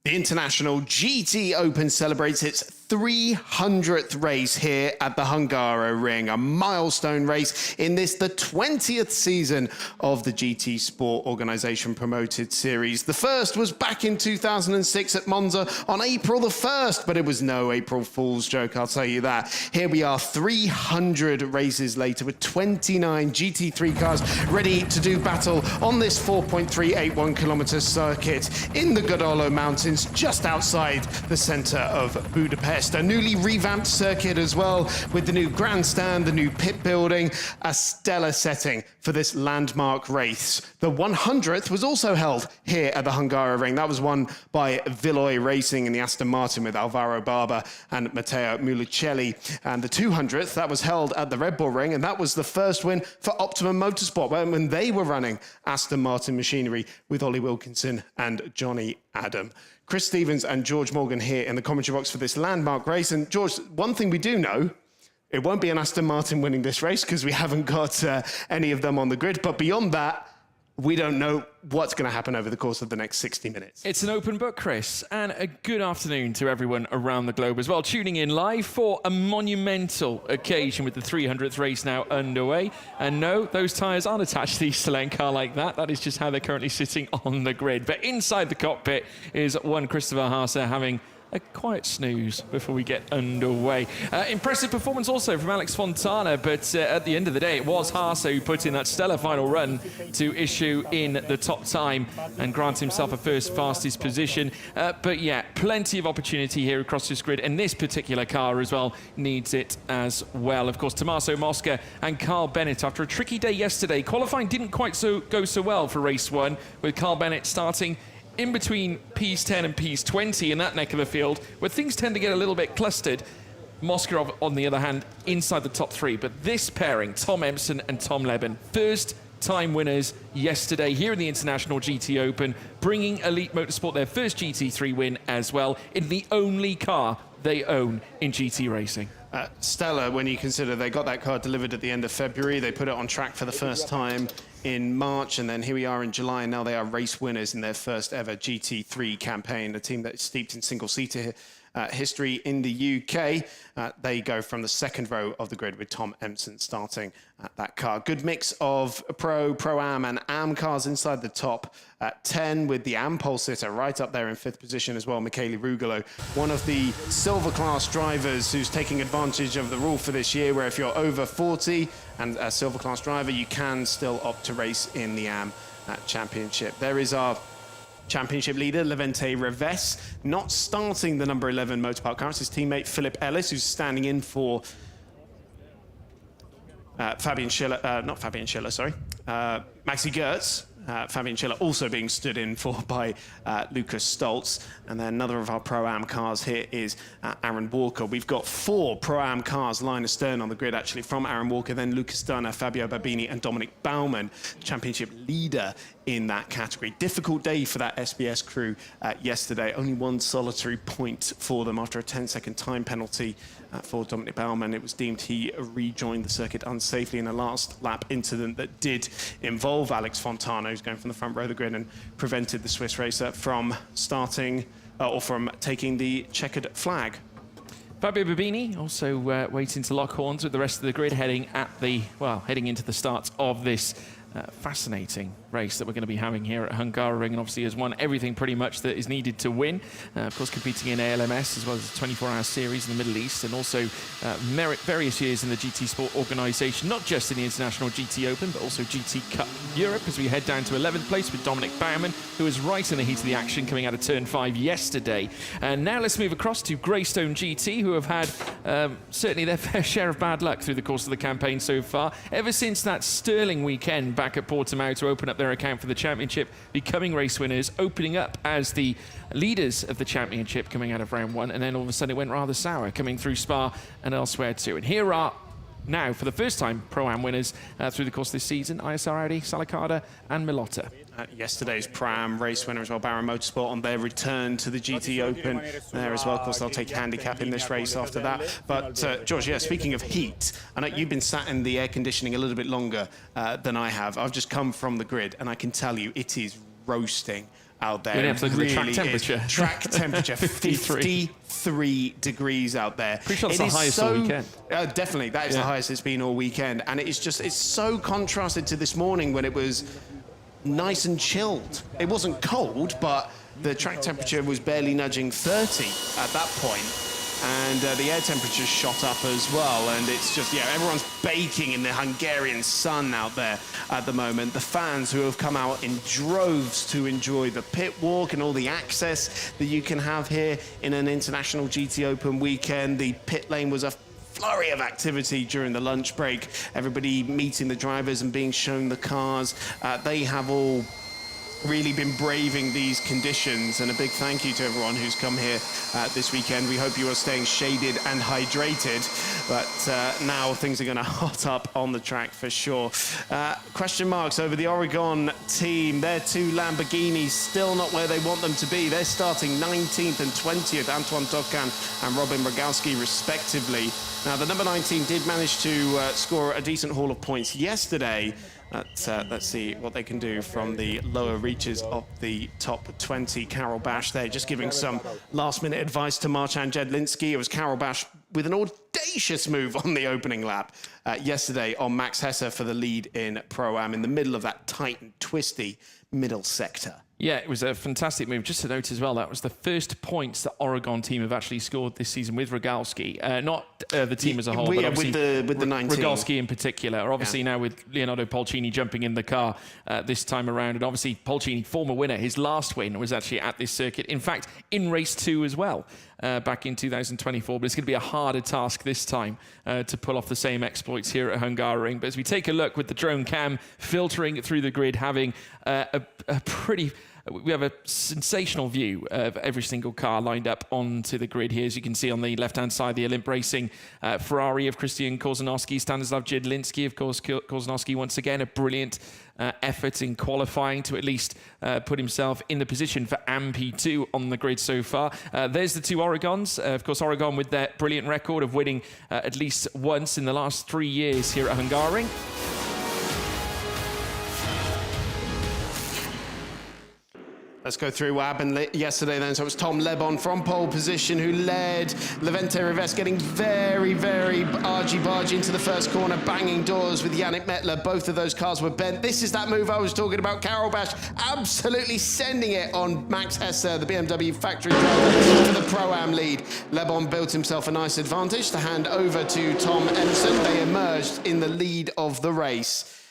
The International GT Open celebrates its 300th race here at the Hungaroring, a milestone race in this, the 20th season of the GT Sport Organisation promoted series. The first was back in 2006 at Monza on April the 1st, but it was no April Fool's joke, I'll tell you that. Here we are 300 races later with 29 GT3 cars ready to do battle on this 4.381 kilometre circuit in the Godolo Mountains, just outside the centre of Budapest. A newly revamped circuit as well, with the new grandstand, the new pit building, a stellar setting for this landmark race. The 100th was also held here at the Hungaroring. That was won by Villoy Racing in the Aston Martin with Alvaro Barber and Matteo Mulicelli. And the 200th, that was held at the Red Bull Ring, and that was the first win for Optimum Motorsport when they were running Aston Martin machinery with Ollie Wilkinson and Johnny Adam. Chris Stevens and George Morgan here in the commentary box for this landmark race. And George, one thing we do know, it won't be an Aston Martin winning this race because we haven't got any of them on the grid. But beyond that, we don't know what's going to happen over the course of the next 60 minutes. It's an open book, Chris, and a good afternoon to everyone around the globe as well, tuning in live for a monumental occasion with the 300th race now underway. And no, those tyres aren't attached to the Easterland car like that. That is just how they're currently sitting on the grid. But inside the cockpit is one Christopher Haase having a quiet snooze before we get underway. Impressive performance also from Alex Fontana, but at the end of the day, it was Haase who put in that stellar final run to issue in the top time and grant himself a first fastest position. But yeah, plenty of opportunity here across this grid, and this particular car as well needs it as well. Of course, Tommaso Mosca and Carl Bennett, after a tricky day yesterday, qualifying didn't quite go so well for race one, with Carl Bennett starting in between Ps10 and Ps20 in that neck of the field, where things tend to get a little bit clustered. Mosca, on the other hand, inside the top three. But this pairing, Tom Empson and Tom Leben, first time winners yesterday here in the International GT Open, bringing Elite Motorsport their first GT3 win as well, in the only car they own in GT racing. Stellar when you consider they got that car delivered at the end of February. They put it on track for the first time in March, and then here we are in July, and now they are race winners in their first ever GT3 campaign, a team that is steeped in single-seater history in the UK. They go from the second row of the grid with Tom Empson starting that car. Good mix of Pro-Am and Am cars inside the top 10, with the Am pole sitter right up there in 5th position as well, Michele Rugolo, one of the silver class drivers who's taking advantage of the rule for this year, where if you're over 40 and a silver class driver, you can still opt to race in the Am championship. There is our championship leader, Levente Reves, not starting the number 11 motorpark car. It's his teammate Philip Ellis, who's standing in for Maxi Gertz. Fabian Schiller also being stood in for by Lucas Stoltz. And then another of our Pro-Am cars here is Aaron Walker. We've got 4 Pro-Am cars line astern on the grid, actually, from Aaron Walker, then Lucas Dunner, Fabio Babini, and Dominic Baumann, championship leader in that category. Difficult day for that SBS crew yesterday. Only one solitary point for them after a 10-second time penalty for Dominic Baumann. It was deemed he rejoined the circuit unsafely in a last lap incident that did involve Alex Fontana, who's going from the front row of the grid, and prevented the Swiss racer from starting or from taking the checkered flag. Fabio Babini also waiting to lock horns with the rest of the grid, heading into the start of this fascinating race that we're going to be having here at Hungaroring, and obviously has won everything pretty much that is needed to win. Of course, competing in ALMS as well as the 24-hour series in the Middle East, and also various years in the GT Sport Organisation, not just in the International GT Open, but also GT Cup Europe, as we head down to 11th place with Dominic Baumann, who was right in the heat of the action coming out of turn 5 yesterday. And now let's move across to Greystone GT, who have had certainly their fair share of bad luck through the course of the campaign so far. Ever since that sterling weekend back at Portimao to open up their account for the championship, becoming race winners, opening up as the leaders of the championship coming out of round 1, and then all of a sudden it went rather sour coming through Spa and elsewhere too. And here are now, for the first time, Pro-Am winners through the course of this season, ISR Audi, Salicada and Milotta. Yesterday's Pro-Am race winner as well, Barron Motorsport, on their return to the GT Open there as well. Of course, they'll take handicap in this race after that. But, George, yeah, speaking of heat, I know you've been sat in the air conditioning a little bit longer than I have. I've just come from the grid, and I can tell you it is roasting out there. We have to look at the track temperature. Track temperature, 53 degrees out there. Pretty sure it's the highest all weekend. Definitely, that is the highest it's been all weekend. And it's so contrasted to this morning when it was nice and chilled. It wasn't cold, but the track temperature was barely nudging 30 at that point. And the air temperature shot up as well. And it's just, everyone's baking in the Hungarian sun out there at the moment. The fans who have come out in droves to enjoy the pit walk and all the access that you can have here in an International GT Open weekend. The pit lane was a flurry of activity during the lunch break. Everybody meeting the drivers and being shown the cars. They have all really been braving these conditions, and a big thank you to everyone who's come here this weekend. We hope you are staying shaded and hydrated, but now things are going to hot up on the track for sure. Question marks over the Oregon team. Their two Lamborghinis still not where they want them to be. They're starting 19th and 20th, Antoine Tocan and Robin Rogalski respectively. Now the number 19 did manage to score a decent haul of points yesterday. Let's see what they can do from the lower reaches of the top 20. Karel Bash there, just giving some last-minute advice to Marcin Jedlinski. It was Karel Bash with an audacious move on the opening lap yesterday on Max Hesse for the lead in Pro-Am in the middle of that tight and twisty middle sector. Yeah, it was a fantastic move. Just to note as well, that was the first points the Oregon team have actually scored this season with Rogalski. Not the team as a whole, but obviously with the 19. Rogalski in particular. Obviously now with Leonardo Polcini jumping in the car this time around. And obviously Polcini, former winner, his last win was actually at this circuit. In fact, in race 2 as well, back in 2024. But it's going to be a harder task this time to pull off the same exploits here at Hungaroring. But as we take a look with the drone cam filtering through the grid, having we have a sensational view of every single car lined up onto the grid here. As you can see on the left-hand side, the Olymp Racing Ferrari of Christian Korzanowski, Stanislav Jedlinski, of course. Korzanowski, once again, a brilliant effort in qualifying to at least put himself in the position for MP2 on the grid so far. There's the two Oregons. Of course, Oregon with their brilliant record of winning at least once in the last 3 years here at Hungaroring. Let's go through what happened yesterday then. So it was Tom Lebon from pole position who led. Levente Reves getting very, very argy-bargy into the first corner, banging doors with Yannick Mettler. Both of those cars were bent. This is that move I was talking about. Karel Bash absolutely sending it on Max Hesse, the BMW factory driver, for the Pro-Am lead. Lebon built himself a nice advantage to hand over to Tom Emson. They emerged in the lead of the race.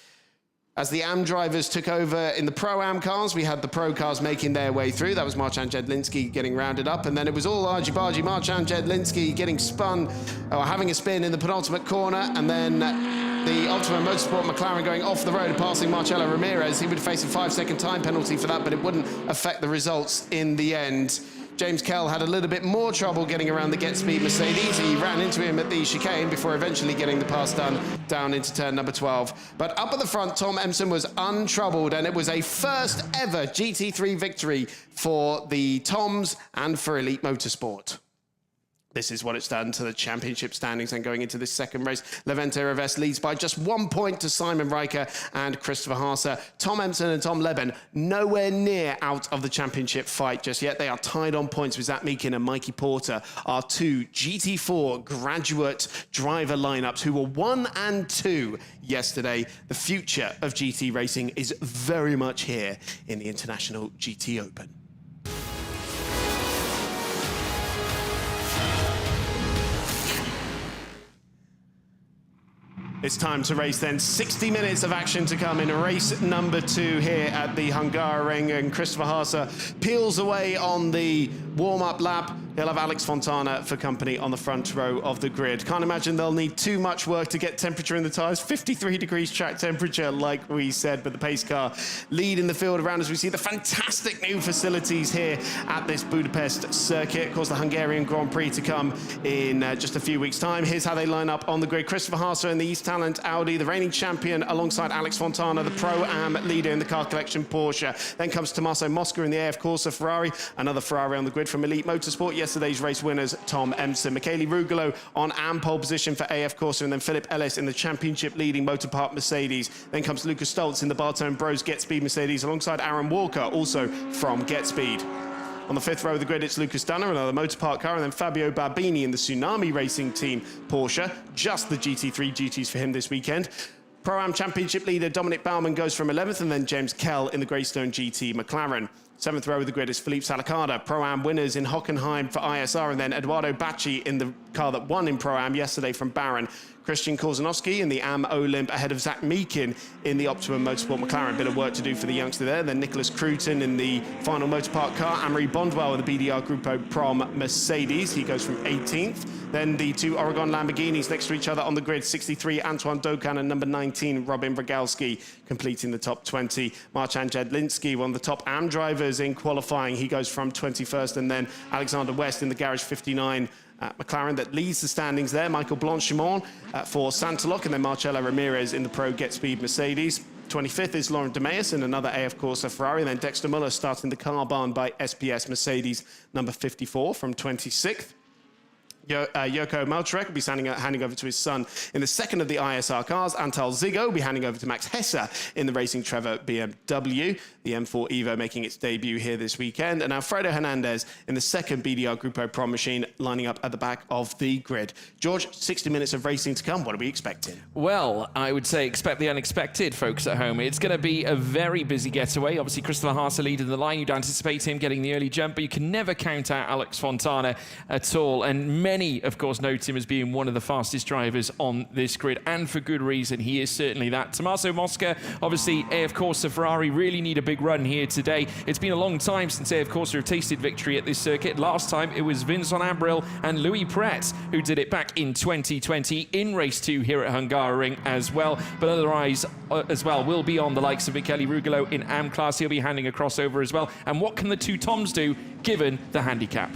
As the AM drivers took over in the Pro-Am cars, we had the Pro cars making their way through. That was Marcin Jedlinski getting rounded up, and then it was all argy-bargy. Marcin Jedlinski getting spun, or having a spin in the penultimate corner, and then the Ultima Motorsport McLaren going off the road and passing Marcelo Ramirez. He would face a 5-second time penalty for that, but it wouldn't affect the results in the end. James Kell had a little bit more trouble getting around the Get Speed Mercedes. He ran into him at the chicane before eventually getting the pass done down into turn number 12. But up at the front, Tom Emson was untroubled, and it was a first ever GT3 victory for the Toms and for Elite Motorsport. This is what it's done to the championship standings and going into this second race. Levente Reves leads by just 1 point to Simon Riker and Christopher Haase. Tom Emson and Tom Leben nowhere near out of the championship fight just yet. They are tied on points with Zach Meakin and Mikey Porter, our two GT4 graduate driver lineups who were 1 and 2 yesterday. The future of GT racing is very much here in the International GT Open. It's time to race then. 60 minutes of action to come in race number 2 here at the Hungaroring, and Christopher Haase peels away on the warm-up lap. He'll have Alex Fontana for company on the front row of the grid. Can't imagine they'll need too much work to get temperature in the tyres. 53 degrees track temperature, like we said, but the pace car lead in the field around as we see the fantastic new facilities here at this Budapest circuit. Of course, the Hungarian Grand Prix to come in just a few weeks' time. Here's how they line up on the grid. Christopher Haase in the East Talent Audi, the reigning champion, alongside Alex Fontana, the Pro-Am leader in the car collection Porsche. Then comes Tommaso Mosca in the AF Corsa Ferrari, another Ferrari on the grid from Elite Motorsport. yesterday's race winners, Tom Emson. Michele Rugolo on AM pole position for AF Corsa, and then Philip Ellis in the championship leading Motorpark Mercedes. Then comes Lucas Stoltz in the Bartone Bros Get Speed Mercedes alongside Aaron Walker, also from Get Speed. On the fifth row of the grid, it's Lucas Dunner, another Motorpark car, and then Fabio Barbini in the Tsunami Racing Team Porsche. Just the GT3 GTs for him this weekend. Pro-Am Championship leader Dominic Baumann goes from 11th, and then James Kell in the Greystone GT McLaren. Seventh row of the grid is Philippe Salacada. Pro-Am winners in Hockenheim for ISR, and then Eduardo Bacci in the car that won in Pro-Am yesterday from Barron. Christian Korzanowski in the AM Olymp ahead of Zach Meakin in the Optimum Motorsport McLaren. Bit of work to do for the youngster there. Then Nicholas Cruton in the final Motorpark car. Amory Bondwell in the BDR Gruppo Prom Mercedes. He goes from 18th. Then the two Oregon Lamborghinis next to each other on the grid. 63 Antoine Dokan and number 19 Robin Bragalski completing the top 20. Marcin Jedlinski, one of the top AM drivers in qualifying. He goes from 21st. And then Alexander West in the Garage 59 McLaren that leads the standings there. Michael Blanchimont for Santaloc, and then Marcelo Ramirez in the Pro Get Speed Mercedes. 25th is Laurent Demeus in another AF Corsa Ferrari, and then Dexter Muller starting the car barn by SPS Mercedes number 54 from 26th. Joko Malczarek will be handing over to his son in the second of the ISR cars. Antal Zigo will be handing over to Max Hesse in the Racing Trevor BMW. The M4 Evo making its debut here this weekend. And Alfredo Hernandez in the second BDR Gruppo Prom machine lining up at the back of the grid. George, 60 minutes of racing to come. What are we expecting? Well, I would say expect the unexpected, folks at home. It's going to be a very busy getaway. Obviously, Christopher Haase leading the line. You'd anticipate him getting the early jump, but you can never count out Alex Fontana at all. And many, of course, note him as being one of the fastest drivers on this grid, and for good reason. He is certainly that. Tommaso Mosca, obviously, AF Corsa Ferrari really need a big run here today. It's been a long time since AF Corsa have tasted victory at this circuit. Last time it was Vincent Ambril and Louis Pret who did it back in 2020 in race 2 here at Hungaroring as well. But otherwise, as well, will be on the likes of Michele Rugolo in AM class. He'll be handing a crossover as well. And what can the two Toms do given the handicap?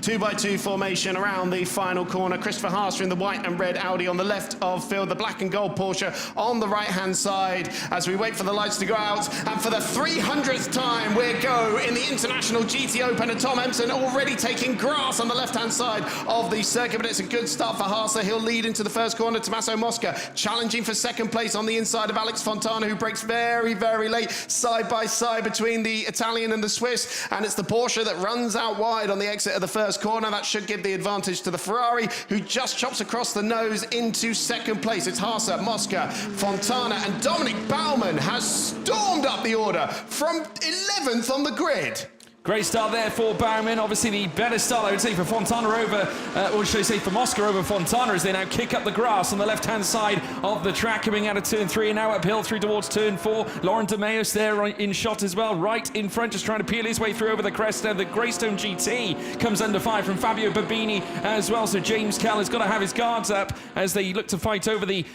2x2 formation around the final corner. Christopher Haase in the white and red Audi on the left of field. The black and gold Porsche on the right-hand side as we wait for the lights to go out. And for the 300th time, we go in the International GT Open. And Tom Emson already taking grass on the left-hand side of the circuit. But it's a good start for Haase. He'll lead into the first corner. Tommaso Mosca challenging for second place on the inside of Alex Fontana, who breaks very, very late, side by side between the Italian and the Swiss. And it's the Porsche that runs out wide on the exit of the first corner. That should give the advantage to the Ferrari, who just chops across the nose into second place. It's Haase, Mosca, Fontana, and Dominic Baumann has stormed up the order from 11th on the grid. Great start there for Baumann. Obviously, the better start, I would say, for Fontana over, or should I say for Mosca over Fontana, as they now kick up the grass on the left-hand side of the track, coming out of turn 3 and now uphill through towards turn 4. Laurent Demeus there in shot as well, right in front, just trying to peel his way through over the crest there. The Greystone GT comes under fire from Fabio Barbini as well, so James Kell has got to have his guards up as they look to fight over the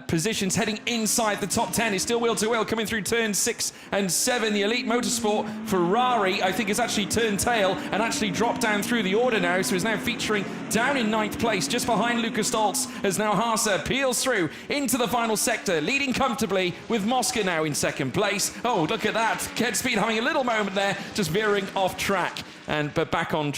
positions heading inside the top 10. It's still wheel-to-wheel coming through turn 6 and 7. The Elite Motorsport Ferrari, I think, is actually turned tail and actually dropped down through the order now, so is now featuring down in 9th place just behind Lucas Stoltz, as now Haase peels through into the final sector, leading comfortably with Mosca now in second place. Oh, look at that, Get Speed having a little moment there, just veering off track. But back on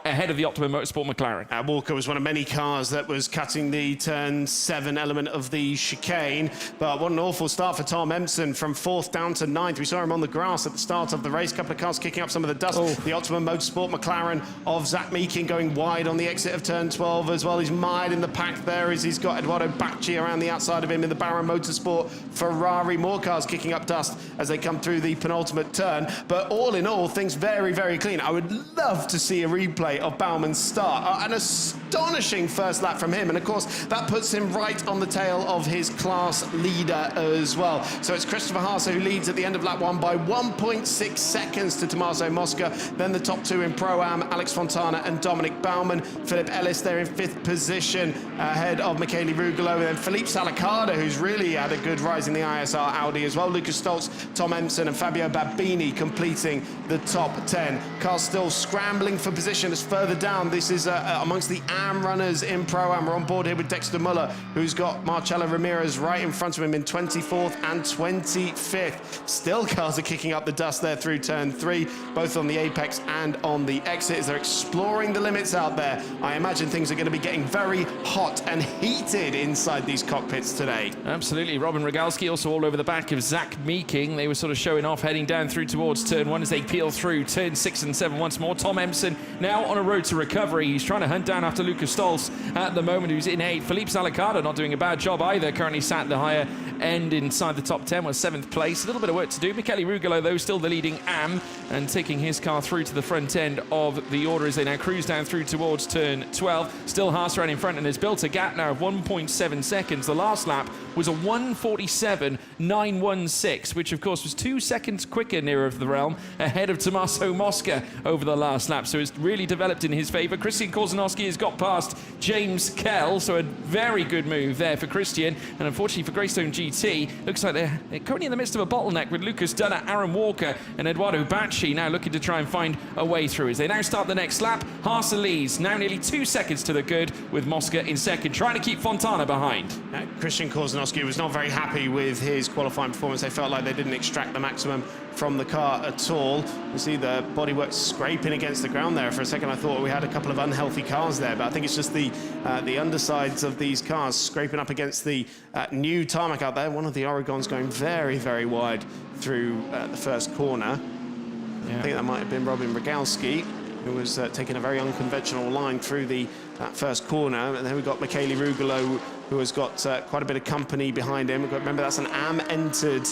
ahead of the Optimum Motorsport McLaren. Walker was one of many cars that was cutting the turn 7 element of the chicane. But what an awful start for Tom Emson from 4th down to 9th. We saw him on the grass at the start of the race. A couple of cars kicking up some of the dust. Oh. The Optimum Motorsport McLaren of Zach Meakin going wide on the exit of turn 12 as well. He's mired in the pack there as he's got Eduardo Bacci around the outside of him in the Barron Motorsport Ferrari. More cars kicking up dust as they come through the penultimate turn. But all in all, things very, very clean. I would love to see a replay of Baumann's start. An astonishing first lap from him, and of course that puts him right on the tail of his class leader as well. So it's Christopher Haase who leads at the end of lap 1 by 1.6 seconds to Tommaso Mosca. Then the top 2 in Pro-Am, Alex Fontana and Dominic Baumann. Philip Ellis there in 5th position ahead of Michele Rugolo, and then Philippe Salacada, who's really had a good rise in the ISR Audi as well. Lucas Stoltz, Tom Emson and Fabio Barbini completing the top 10. Carl still scrambling for position as further down. This is amongst the AM runners in Pro-Am. We're on board here with Dexter Muller, who's got Marcelo Ramirez right in front of him in 24th and 25th. Still, cars are kicking up the dust there through turn 3, both on the apex and on the exit as they're exploring the limits out there. I imagine things are going to be getting very hot and heated inside these cockpits today. Absolutely. Robin Rogalski also all over the back of Zach Meeking. They were sort of showing off, heading down through towards turn 1 as they peel through turn 6 and 7 once more. Tom Empson now on a road to recovery. He's trying to hunt down after Lucas Stolz at the moment, who's in 8th. Philippe Salacada not doing a bad job either. Currently sat at the higher end inside the top 10 with 7th place. A little bit of work to do. Michele Rugolo, though, still the leading AM and taking his car through to the front end of the order as they now cruise down through towards turn 12. Still Haas around in front and has built a gap now of 1.7 seconds. The last lap was a 1:47.916, which of course was 2 seconds quicker nearer of the realm ahead of Tommaso Mosca over the last lap. So it's really developed in his favour. Christian Korzanowski has got past James Kell, so a very good move there for Christian. And unfortunately for Greystone GT, looks like they're currently in the midst of a bottleneck with Lucas Dunner, Aaron Walker and Eduardo Bacci now looking to try and find a way through as they now start the next lap. Haas leads now nearly 2 seconds to the good with Mosca in second, trying to keep Fontana behind. Christian Korzanowski was not very happy with his qualifying performance. They felt like they didn't extract the maximum from the car at all. You see the bodywork scraping against the ground there. For a second I thought we had a couple of unhealthy cars there, but I think it's just the undersides of these cars scraping up against the new tarmac out there. One of the Oregons going very, very wide through the first corner. Yeah. I think that might have been Robin Rogalski, who was taking a very unconventional line through that first corner. And then we've got Michele Rugolo, who has got quite a bit of company behind him. Remember, that's an AM-entered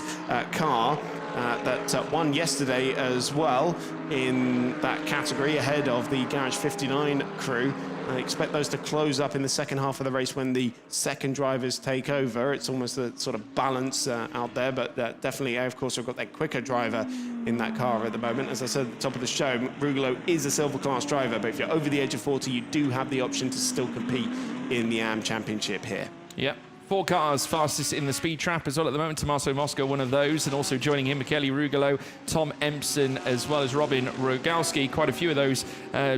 car that won yesterday as well in that category ahead of the Garage 59 crew. I expect those to close up in the second half of the race when the second drivers take over. It's almost a sort of balance out there, but definitely, of course, we've got that quicker driver in that car at the moment. As I said at the top of the show, Rugolo is a silver class driver, but if you're over the age of 40, you do have the option to still compete in the AM Championship here. Yep. 4 cars fastest in the speed trap as well at the moment. Tommaso Mosca, one of those, and also joining him, Michele Rugolo, Tom Empson, as well as Robin Rogalski. Quite a few of those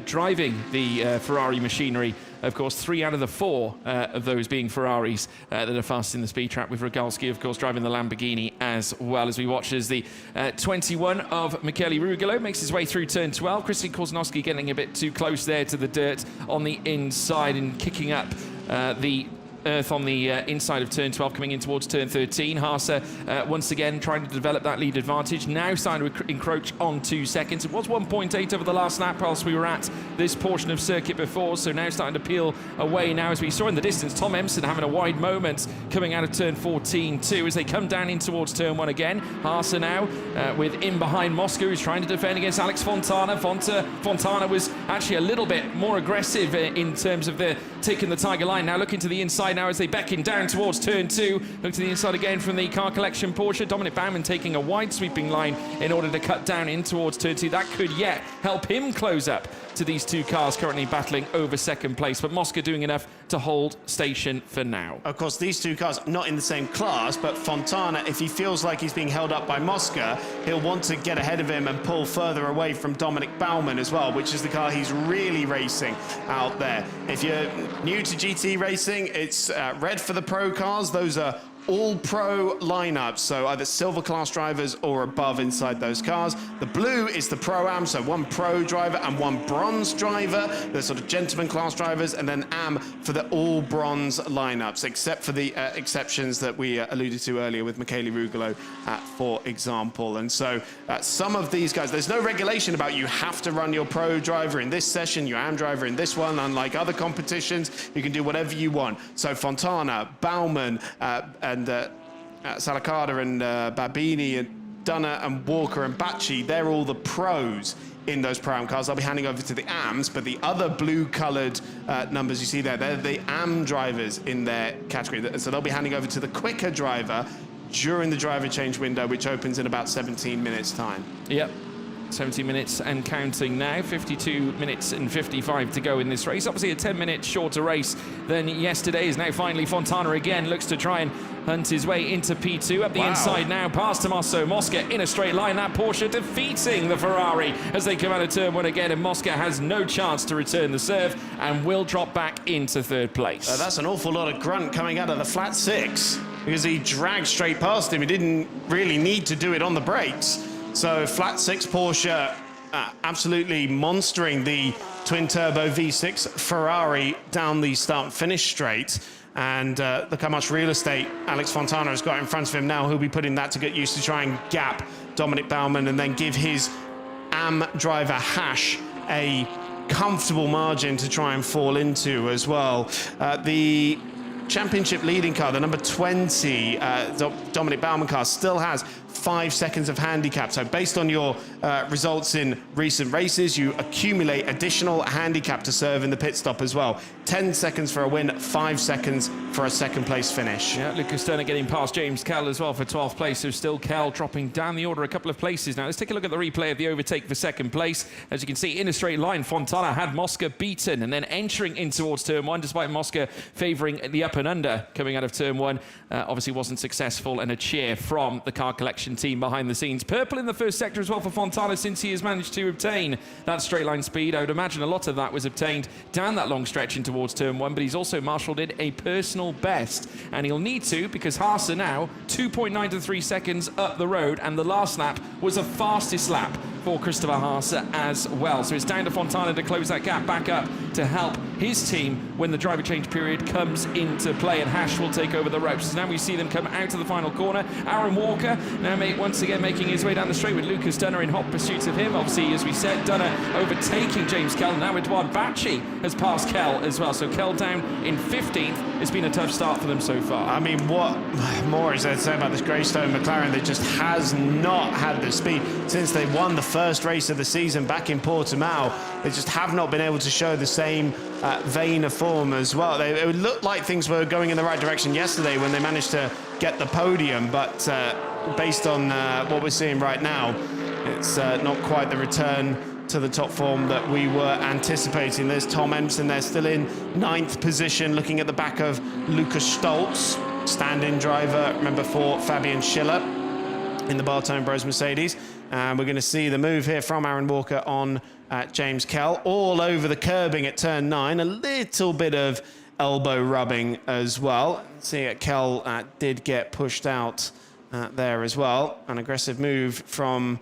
driving the Ferrari machinery. Of course, 3 out of the 4 of those being Ferraris that are fast in the speed trap, with Rogalski, of course, driving the Lamborghini as well. As we watch as the 21 of Michele Rugolo makes his way through turn 12. Christian Korzanowski getting a bit too close there to the dirt on the inside and kicking up the earth on the inside of turn 12, coming in towards turn 13. Haas once again trying to develop that lead advantage, now starting to encroach on 2 seconds. It was 1.8 over the last lap whilst we were at this portion of circuit before, so now starting to peel away now as we saw in the distance. Tom Empson having a wide moment coming out of turn 14 too as they come down in towards turn 1 again. Haas now with in behind Mosca, who's trying to defend against Alex Fontana. Fontana was actually a little bit more aggressive in terms of the taking the Tiger line. Now looking to the inside now as they beckon down towards turn 2. Look to the inside again from the car collection Porsche. Dominic Baumann taking a wide sweeping line in order to cut down in towards turn 2. That could yet help him close up to these 2 cars currently battling over second place, but Mosca doing enough to hold station for now. Of course, these 2 cars not in the same class, but Fontana, if he feels like he's being held up by Mosca, he'll want to get ahead of him and pull further away from Dominic Baumann as well, which is the car he's really racing out there. If you're new to GT racing, it's red for the pro cars. Those are all pro lineups, so either silver class drivers or above inside those cars. The blue is the Pro-Am, so 1 pro driver and 1 bronze driver, the sort of gentleman class drivers, and then AM for the all bronze lineups, except for the exceptions that we alluded to earlier with Michele Rugolo, for example. And so some of these guys, there's no regulation about you have to run your pro driver in this session, your AM driver in this one. Unlike other competitions, you can do whatever you want. So Fontana, Baumann, and Salacada and Babini and Dunner and Walker and Bacci, they're all the pros in those Pro-Am cars. I'll be handing over to the AMs, but the other blue-coloured numbers you see there, they're the AM drivers in their category. So they'll be handing over to the quicker driver during the driver change window, which opens in about 17 minutes' time. Yep. 70 minutes and counting now. 52 minutes and 55 to go in this race. Obviously a 10-minute shorter race than yesterday's. Now finally Fontana again looks to try and hunt his way into P2. Up the inside now, past Tommaso Mosca in a straight line. That Porsche defeating the Ferrari as they come out of turn 1 again, and Mosca has no chance to return the serve and will drop back into 3rd place. That's an awful lot of grunt coming out of the flat 6, because he dragged straight past him. He didn't really need to do it on the brakes. So flat 6 Porsche absolutely monstering the twin-turbo V6 Ferrari down the start-finish straight. And look how much real estate Alex Fontana has got in front of him now. He'll be putting that to get used to try and gap Dominic Baumann and then give his AM driver Hash a comfortable margin to try and fall into as well. The championship leading car, the number 20 Dominic Baumann car, still has 5 seconds of handicap. So based on your results in recent races, you accumulate additional handicap to serve in the pit stop as well. 10 seconds for a win, 5 seconds for a 2nd place finish. Yeah, Lucas Turner getting past James Kell as well for 12th place. So still Kell dropping down the order a couple of places now. Let's take a look at the replay of the overtake for 2nd place. As you can see, in a straight line, Fontana had Mosca beaten, and then entering in towards turn 1, despite Mosca favouring the up and under coming out of turn 1, obviously wasn't successful, and a cheer from the car collection team behind the scenes. Purple in the first sector as well for Fontana, since he has managed to obtain that straight line speed. I would imagine a lot of that was obtained down that long stretch in towards turn 1, but he's also marshalled in a personal best, and he'll need to, because Haas are now 2.9 to 3 seconds up the road, and the last lap was the fastest lap for Christopher Haas as well. So it's down to Fontana to close that gap back up to help his team when the driver change period comes into play, and Hash will take over the ropes. So now we see them come out of the final corner. Aaron Walker now once again making his way down the straight with Lucas Dunner in hot pursuit of him. Obviously, as we said, Dunner overtaking James Kell. Now Edouard Bacci has passed Kell as well. So Kell down in 15th. It's been a tough start for them so far. I mean, what more is there to say about this Greystone McLaren that just has not had the speed since they won the first race of the season back in Portimao? They just have not been able to show the same vein of form as well. It looked like things were going in the right direction yesterday when they managed to get the podium, but based on what we're seeing right now, it's not quite the return to the top form that we were anticipating. There's Tom Empson there, still in 9th position, looking at the back of Lucas Stoltz, stand-in driver, remember, for Fabian Schiller in the Bartone Bros Mercedes. And we're going to see the move here from Aaron Walker on James Kell, all over the curbing at turn 9. A little bit of elbow rubbing as well. See, Kell did get pushed out there as well. An aggressive move from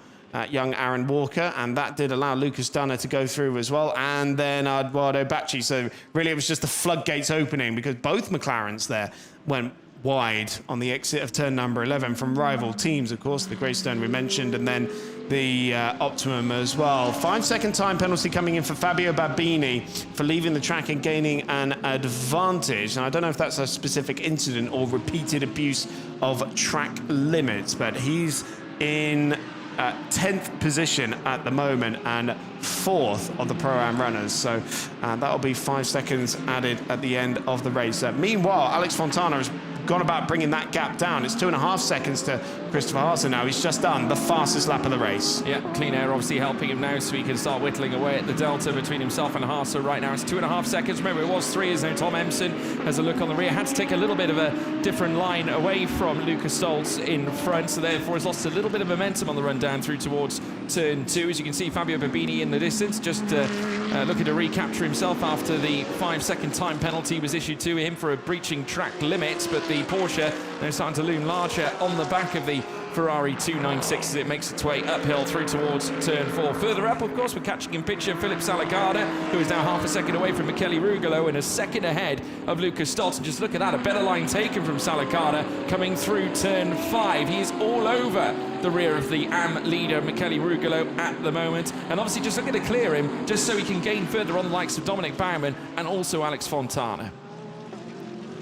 young Aaron Walker, and that did allow Lucas Dunner to go through as well, and then Eduardo Bacci. So really it was just the floodgates opening, because both McLarens there went wide on the exit of turn number 11 from rival teams, of course, the Greystone we mentioned, and then the Optimum as well. 5-second time penalty coming in for Fabio Babini for leaving the track and gaining an advantage. Now, I don't know if that's a specific incident or repeated abuse of track limits, but he's in 10th position at the moment and 4th of the Pro-Am runners. So that'll be 5 seconds added at the end of the race. Meanwhile, Alex Fontana has gone about bringing that gap down. It's 2.5 seconds to Christopher Haas now. He's just done the fastest lap of the race. Yeah, clean air obviously helping him now, so he can start whittling away at the delta between himself and Haas. So right now it's 2.5 seconds. Remember, it was 3 as now Tom Empson has a look on the rear. Had to take a little bit of a different line away from Lucas Stoltz in front, so therefore has lost a little bit of momentum on the run down through towards turn 2. As you can see, Fabio Babini in the distance, just looking to recapture himself after the 5-second time penalty was issued to him for a breaching track limits, but the Porsche now starting to loom larger on the back of the Ferrari 296 as it makes its way uphill through towards turn 4. Further up, of course, we're catching in picture Philip Salagada, who is now half a second away from Michele Rugolo and a second ahead of Lucas Stoltz. And just look at that, a better line taken from Salagada coming through turn 5. He is all over the rear of the AM leader, Michele Rugolo, at the moment. And obviously just looking to clear him just so he can gain further on the likes of Dominic Baumann and also Alex Fontana.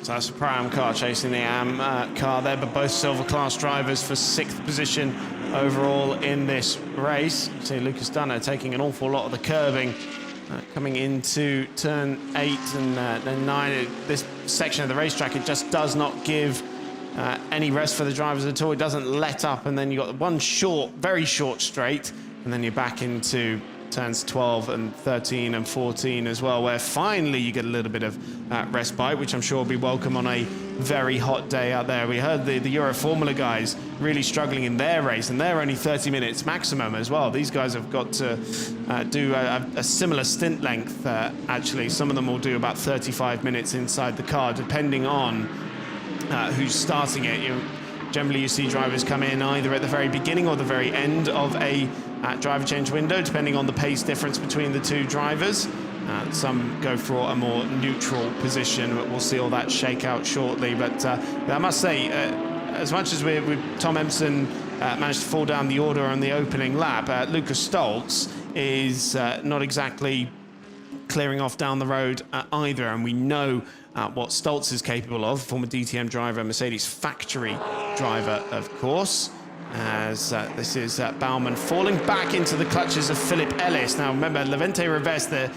So that's a Pro-Am car chasing the AM car there, but both silver class drivers for 6th position overall in this race. You see Lucas Dunner taking an awful lot of the curbing coming into turn 8 and then 9. This section of the racetrack, it just does not give any rest for the drivers at all. It doesn't let up, and then you've got one short, very short straight and then you're back into turns 12 and 13 and 14 as well, where finally you get a little bit of respite, which I'm sure will be welcome on a very hot day out there. We heard the Euro Formula guys really struggling in their race, and they're only 30 minutes maximum as well. These guys have got to do a similar stint length, actually. Some of them will do about 35 minutes inside the car, depending on who's starting it. Generally, you see drivers come in either at the very beginning or the very end of a driver change window, depending on the pace difference between the two drivers. Some go for a more neutral position, but we'll see all that shake out shortly. But I must say, as much as Tom Empson managed to fall down the order on the opening lap, Lucas Stoltz is not exactly clearing off down the road either, and we know what Stoltz is capable of, former DTM driver, Mercedes factory driver, of course. As this is Baumann falling back into the clutches of Philip Ellis. Now remember, Levente Reves, the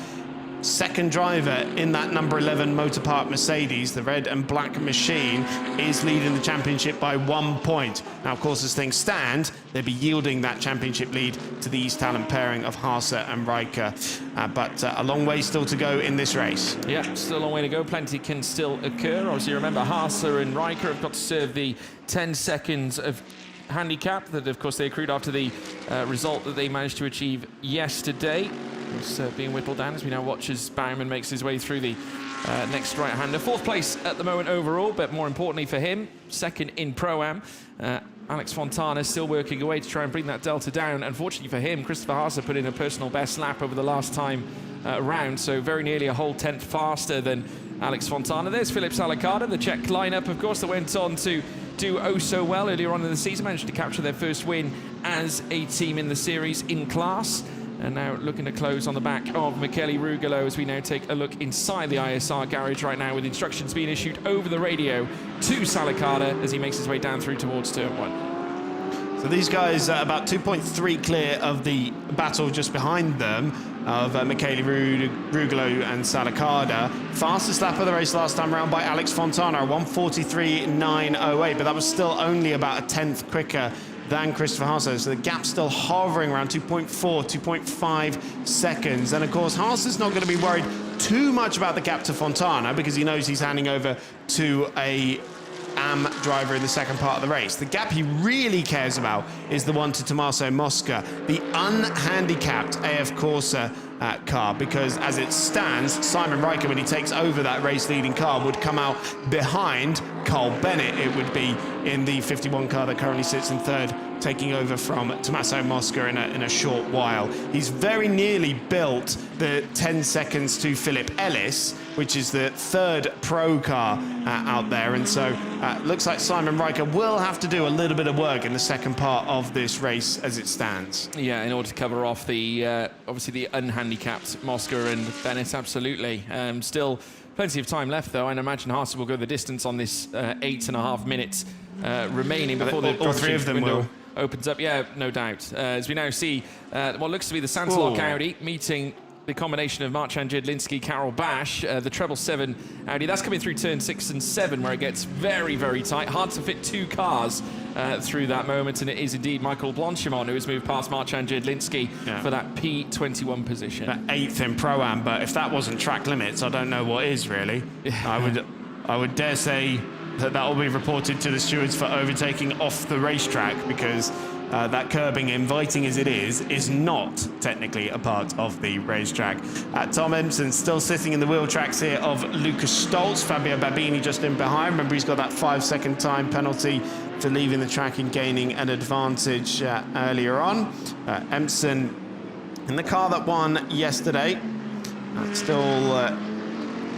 second driver in that number 11 Motor Park Mercedes, the red and black machine, is leading the championship by 1 point. Now, of course, as things stand, they'll be yielding that championship lead to the East Talent pairing of Haase and Riker. But a long way still to go in this race. Yeah, still a long way to go. Plenty can still occur. Obviously, remember, Haase and Riker have got to serve the 10 seconds of handicap that, of course, they accrued after the result that they managed to achieve yesterday. It's being whittled down as we now watch as Baumann makes his way through the next right-hander. Fourth place at the moment overall, but more importantly for him, second in Pro-Am. Alex Fontana still working away to try and bring that delta down. Unfortunately for him, Christopher Haase put in a personal best lap over the last time round, so very nearly a whole tenth faster than Alex Fontana. There's Philip Salicata, the Czech lineup, of course, that went on to do oh so well earlier on in the season, managed to capture their first win as a team in the series in class. And now looking to close on the back of Michele Rugolo as we now take a look inside the ISR garage right now, with instructions being issued over the radio to Salicata as he makes his way down through towards turn 1. So these guys are about 2.3 clear of the battle just behind them of Michele Rugolo and Salicata. Fastest lap of the race last time around by Alex Fontana, 1:43.908, but that was still only about a tenth quicker than Christopher Haase, so the gap's still hovering around 2.5 seconds. And of course, Haase's not going to be worried too much about the gap to Fontana because he knows he's handing over to a AM driver in the second part of the race. The gap he really cares about is the one to Tommaso Mosca, the unhandicapped AF Corsa car, because as it stands, Simon Riker, when he takes over that race-leading car, would come out behind Carl Bennett. It would be in the 51 car that currently sits in third, taking over from Tommaso Mosca in a short while. He's very nearly built the 10 seconds to Philip Ellis, which is the third pro car out there. And so looks like Simon Riker will have to do a little bit of work in the second part of this race as it stands. Yeah, in order to cover off the, obviously the unhandicapped Mosca and Bennett, absolutely. Still plenty of time left, though, and I imagine Haase will go the distance on this 8.5 minutes remaining before all three of them will. Opens up. Yeah, no doubt. As we now see what looks to be the Santalok Audi meeting the combination of Marcin Jedlinski, Karol Bash, the treble 7 Audi. That's coming through turn 6 and 7, where it gets very, very tight. Hard to fit two cars through that moment, and it is indeed Michael Blanchimont who has moved past Marcin Jedlinski for that P21 position. That 8th in Pro-Am, but if that wasn't track limits, I don't know what is, really. I would dare say that will be reported to the stewards for overtaking off the racetrack, because that curbing, inviting as it is not technically a part of the racetrack. Tom Empson still sitting in the wheel tracks here of Lucas Stoltz. Fabio Babini just in behind. Remember, he's got that 5-second time penalty for leaving the track and gaining an advantage earlier on. Empson in the car that won yesterday. Still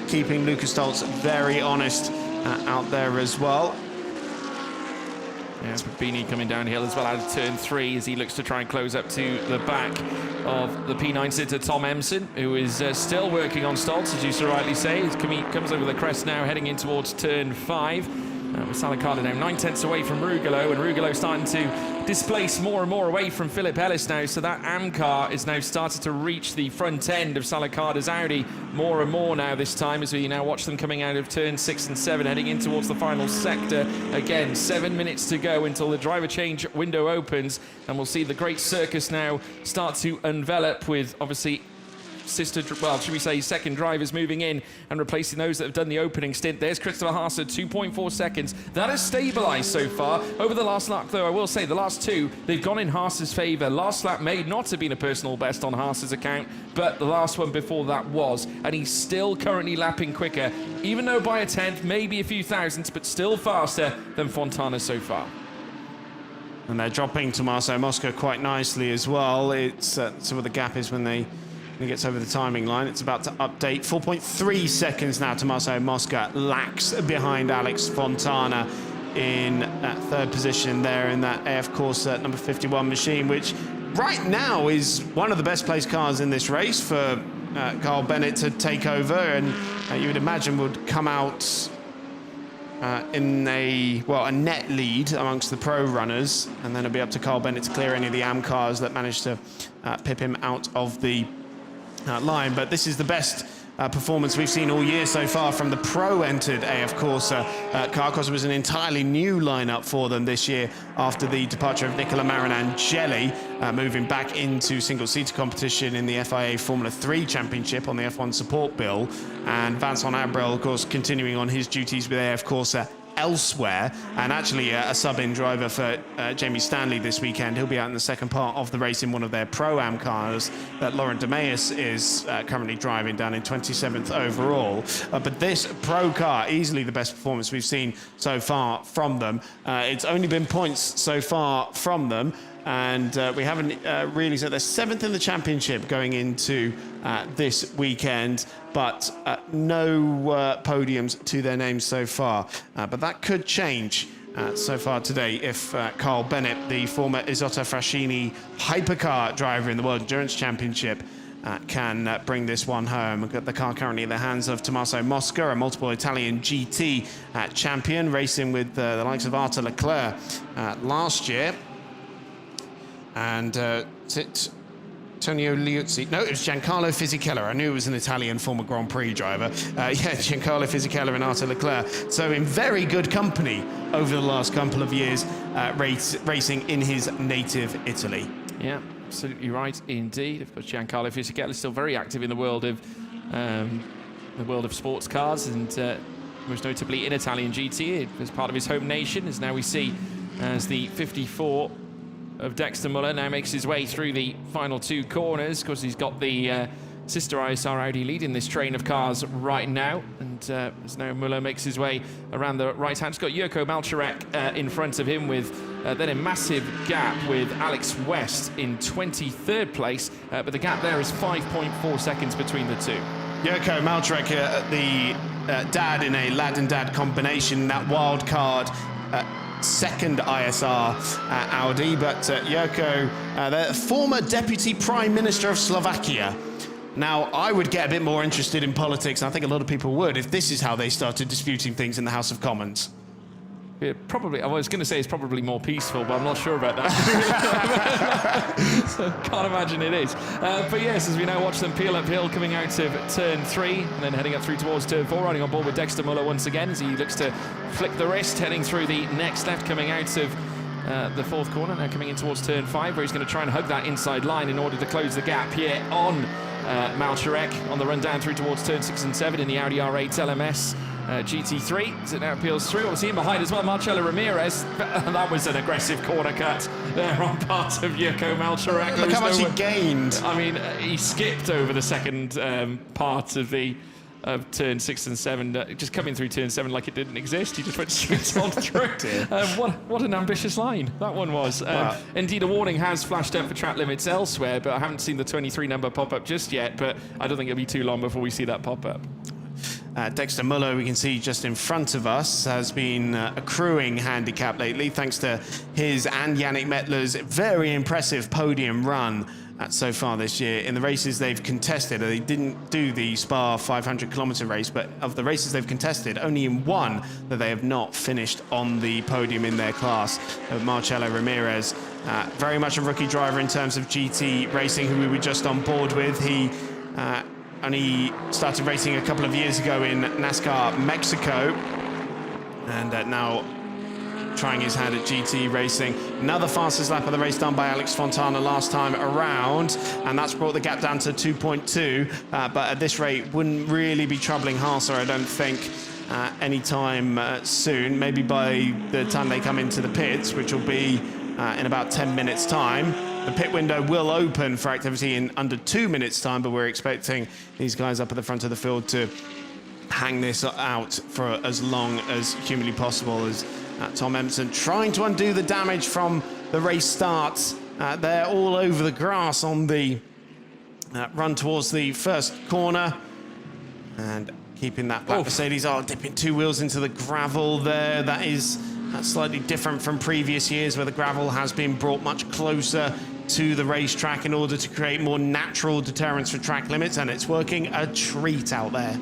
keeping Lucas Stoltz very honest out there as well. Yeah, Babini coming downhill as well out of turn 3 as he looks to try and close up to the back of the P9 sitter Tom Empson, who is still working on Stoltz, as you so rightly say. He comes over the crest now, heading in towards turn 5. With Salicata now 9 tenths away from Rugolo, and Rugolo starting to displace more and more away from Philip Ellis now. So that AM car is now started to reach the front end of Salicata's Audi more and more now this time, as we now watch them coming out of turn 6 and 7, heading in towards the final sector. Again, 7 minutes to go until the driver change window opens, and we'll see the great circus now start to envelop with obviously second drivers moving in and replacing those that have done the opening stint. There's Christopher Haase, 2.4 seconds. That has stabilised so far. Over the last lap, though, I will say the last two, they've gone in Haase's favour. Last lap may not have been a personal best on Haase's account, but the last one before that was. And he's still currently lapping quicker, even though by a tenth, maybe a few thousandths, but still faster than Fontana so far. And they're dropping Tommaso Mosca quite nicely as well. It's so what the gap is when he gets over the timing line. It's about to update. 4.3 seconds now. Tommaso Mosca lacks behind Alex Fontana in third position there in that AF Corsa number 51 machine, which right now is one of the best placed cars in this race for Carl Bennett to take over, and you would imagine would come out in a net lead amongst the pro runners, and then it'll be up to Carl Bennett to clear any of the AM cars that managed to pip him out of the line. But this is the best performance we've seen all year so far from the pro-entered AF Corsa car, because it was an entirely new lineup for them this year after the departure of Nicola Marinangeli, moving back into single-seater competition in the FIA Formula 3 Championship on the F1 support bill, and Vincent Abrel, of course, continuing on his duties with AF Corsa elsewhere, and actually a sub-in driver for Jamie Stanley this weekend. He'll be out in the second part of the race in one of their Pro-Am cars that Laurent Demeus is currently driving down in 27th overall. But this Pro car, easily the best performance we've seen so far from them. It's only been points so far from them, and we haven't really said they're 7th in the championship going into this weekend, but no podiums to their names so far. But that could change so far today if Carl Bennett, the former Isotta Fraschini hypercar driver in the World Endurance Championship, can bring this one home. We've got the car currently in the hands of Tommaso Mosca, a multiple Italian GT champion, racing with the likes of Arthur Leclerc last year. And Antonio Liuzzi. No, it was Giancarlo Fisichella. I knew it was an Italian former Grand Prix driver. Giancarlo Fisichella and Arthur Leclerc. So in very good company over the last couple of years, racing in his native Italy. Yeah, absolutely right indeed. Of course, Giancarlo Fisichella is still very active in the world of sports cars, and most notably in Italian GT as part of his home nation, as now we see as the 54 of Dexter Muller now makes his way through the final two corners. Of course, he's got the sister ISR Audi leading this train of cars right now, and as now Muller makes his way around the right hand, he's got Jurko Malczarek in front of him, with then a massive gap with Alex West in 23rd place, but the gap there is 5.4 seconds between the two. Jurko Malczarek, the dad in a lad and dad combination, that wild card second ISR Audi, but Jurko, the former Deputy Prime Minister of Slovakia. Now, I would get a bit more interested in politics, and I think a lot of people would, if this is how they started disputing things in the House of Commons. Yeah, probably. I was going to say it's probably more peaceful, but I'm not sure about that. So, can't imagine it is. But yes, as we now watch them peel uphill, coming out of turn 3 and then heading up through towards turn 4, riding on board with Dexter Muller once again as he looks to flick the wrist, heading through the next left, coming out of the fourth corner, now coming in towards turn 5, where he's going to try and hug that inside line in order to close the gap here on Malczarek on the run down through towards turn 6 and 7 in the Audi R8 LMS. GT3 as it now peels through. We'll see him behind as well, Marcelo Ramirez. That was an aggressive corner cut there on part of Jurko Malczarek. Look how much he gained. I mean, he skipped over the second part of turn 6 and 7, just coming through turn 7 like it didn't exist. He just went straight on through. What an ambitious line that one was. Wow. Indeed, a warning has flashed up for track limits elsewhere, but I haven't seen the 23 number pop up just yet, but I don't think it'll be too long before we see that pop up. Dexter Muller, we can see just in front of us, has been accruing handicap lately, thanks to his and Yannick Mettler's very impressive podium run so far this year. In the races they've contested, they didn't do the Spa 500-kilometer race, but of the races they've contested, only in one that they have not finished on the podium in their class. Marcelo Ramirez, very much a rookie driver in terms of GT racing, who we were just on board with. He only started racing a couple of years ago in NASCAR Mexico, and now trying his hand at GT racing. Another fastest lap of the race done by Alex Fontana last time around, and that's brought the gap down to 2.2, but at this rate wouldn't really be troubling Haase, I don't think, anytime soon. Maybe by the time they come into the pits, which will be in about 10 minutes time. The pit window will open for activity in under 2 minutes time, but we're expecting these guys up at the front of the field to hang this out for as long as humanly possible, as Tom Empson trying to undo the damage from the race start. They're all over the grass on the run towards the first corner, and keeping that black Mercedes. Dipping two wheels into the gravel there. That's slightly different from previous years, where the gravel has been brought much closer to the racetrack in order to create more natural deterrence for track limits, and it's working a treat out there.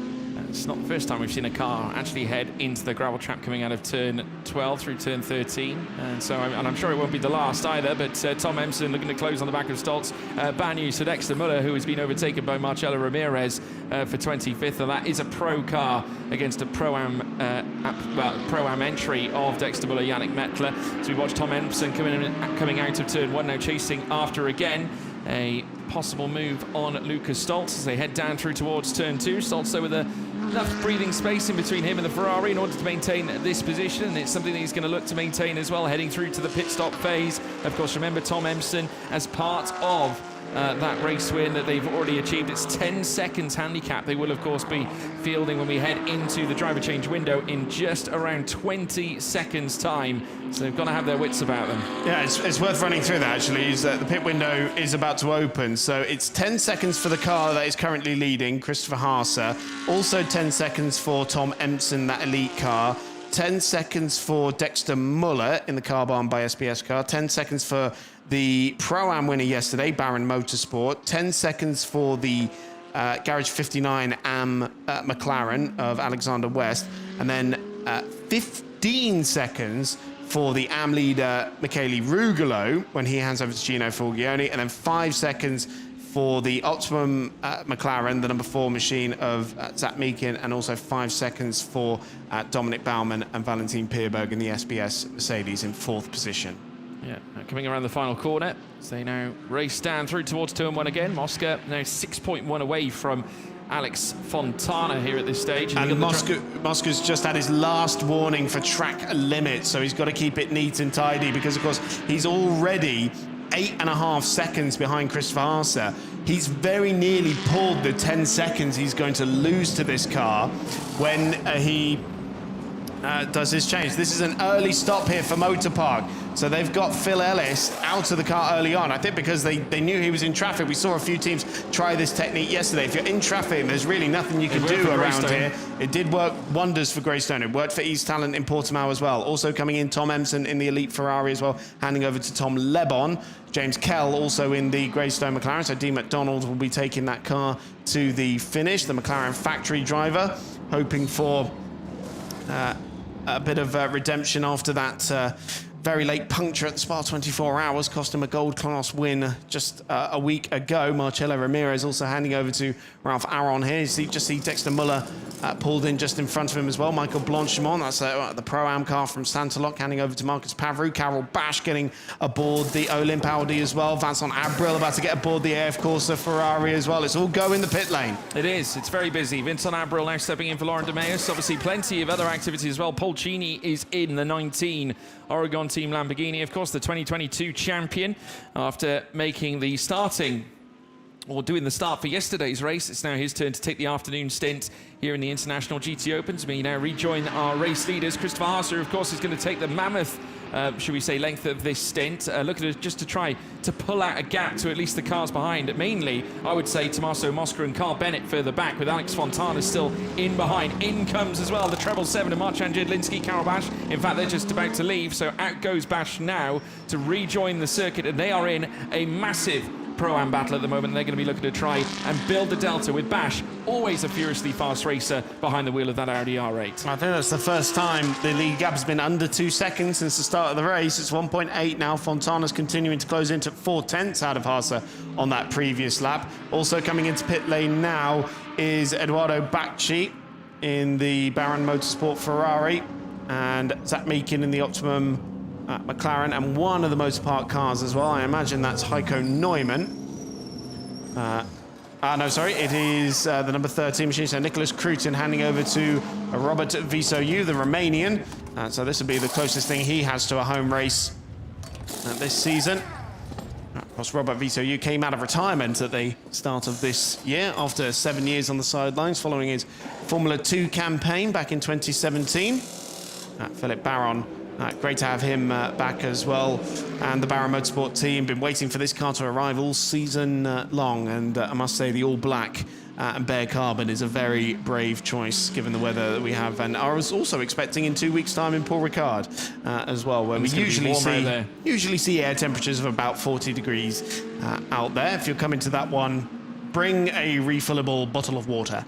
It's not the first time we've seen a car actually head into the gravel trap coming out of turn 12 through turn 13, and so I'm sure it won't be the last either. But Tom Empson looking to close on the back of Stoltz. Bad news for Dexter Muller, who has been overtaken by Marcelo Ramirez for 25th, and that is a pro car against a pro-am entry of Dexter Muller, Yannick Mettler. So we watch Tom Empson coming out of turn 1 now, chasing after again. A possible move on Lucas Stoltz as they head down through towards turn 2. Stoltz, though, with enough breathing space in between him and the Ferrari in order to maintain this position. And it's something that he's going to look to maintain as well, heading through to the pit stop phase. Of course, remember Tom Empson as part of that race win that they've already achieved. It's 10 seconds handicap they will, of course, be fielding when we head into the driver change window in just around 20 seconds time. So they've got to have their wits about them. Yeah, it's worth running through that, actually. Is that the pit window is about to open. So it's 10 seconds for the car that is currently leading, Christopher Haase. Also 10 seconds for Tom Empson, that elite car. 10 seconds for Dexter Muller in the car barn by SBS car. 10 seconds for the Pro-Am winner yesterday, Baron Motorsport. 10 seconds for the Garage 59 AM McLaren of Alexander West. And then 15 seconds for the AM leader, Michele Rugolo, when he hands over to Gino Fulgioni. And then 5 seconds for the Optimum McLaren, the number 4 machine of Zach Meekin, and also 5 seconds for Dominic Baumann and Valentin Pierberg in the SBS Mercedes in 4th position. Yeah, coming around the final corner, so they now race down through towards turn 1 again. Mosca now 6.1 away from Alex Fontana here at this stage. And Mosca's just had his last warning for track limit, so he's got to keep it neat and tidy, because, of course, he's already 8.5 seconds behind Christopher Haase. He's very nearly pulled the 10 seconds he's going to lose to this car when he does his change. This is an early stop here for Motor Park. So they've got Phil Ellis out of the car early on. I think because they knew he was in traffic. We saw a few teams try this technique yesterday. If you're in traffic, there's really nothing you can do around here. It did work wonders for Greystone. It worked for East Talent in Portimao as well. Also coming in, Tom Empson in the Elite Ferrari as well, handing over to Tom Lebon. James Kell also in the Greystone McLaren. So Dean McDonald will be taking that car to the finish. The McLaren factory driver, hoping for a bit of redemption after that very late puncture at the Spa 24 Hours, cost him a gold class win just a week ago. Marcelo Ramirez also handing over to Ralph Aron here. You just see Dexter Muller pulled in just in front of him as well. Michael Blanchimont, that's the Pro-Am car from Santaloc, handing over to Marcus Pavru. Carol Bash getting aboard the Olymp Audi as well. Vincent Abril about to get aboard the AF Corsa Ferrari as well. It's all go in the pit lane. It is. It's very busy. Vincent Abril now stepping in for Lauren DeMeus. Obviously, plenty of other activities as well. Paul Cheney is in the 19 Oregon Team Lamborghini, of course, the 2022 champion, after making the doing the start for yesterday's race. It's now his turn to take the afternoon stint here in the International GT Opens. We now rejoin our race leaders. Christopher Haase, of course, is going to take the mammoth, should we say, length of this stint. Looking just to try to pull out a gap to at least the cars behind. Mainly, I would say, Tommaso Mosca and Carl Bennett further back, with Alex Fontana still in behind. In comes as well the treble 7 of Marcin Jedlinski, Karol Bash. In fact, they're just about to leave, so out goes Bash now to rejoin the circuit, and they are in a massive Pro-Am battle at the moment. They're going to be looking to try and build the delta with Bash, always a furiously fast racer behind the wheel of that Audi R8. I think that's the first time the lead gap has been under 2 seconds since the start of the race. It's 1.8 now. Fontana's continuing to close into 0.4 out of Haase on that previous lap. Also coming into pit lane now is Edoardo Bacci in the Baron Motorsport Ferrari, and Zach Meakin in the Optimum McLaren, and one of the Motorpark cars as well. I imagine that's Heiko Neumann. No, sorry, it is the number 13 machine. So Nicholas Krutin handing over to Robert Visoyu, the Romanian. So this will be the closest thing he has to a home race this season. Of course, Robert Visoyu came out of retirement at the start of this year after 7 years on the sidelines following his Formula 2 campaign back in 2017. Philip Baron, great to have him back as well. And the Baron Motorsport team been waiting for this car to arrive all season long. And I must say the all-black and bare carbon is a very brave choice given the weather that we have. And I was also expecting in 2 weeks' time in Paul Ricard as well, where we usually see air temperatures of about 40 degrees out there. If you're coming to that one, bring a refillable bottle of water.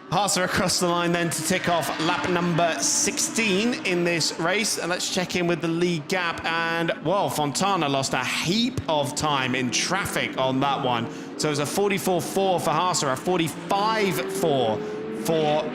Haase across the line then to tick off lap number 16 in this race. And let's check in with the lead gap. And, well, Fontana lost a heap of time in traffic on that one. So it was a 44.4 for Haase, a 45.4 for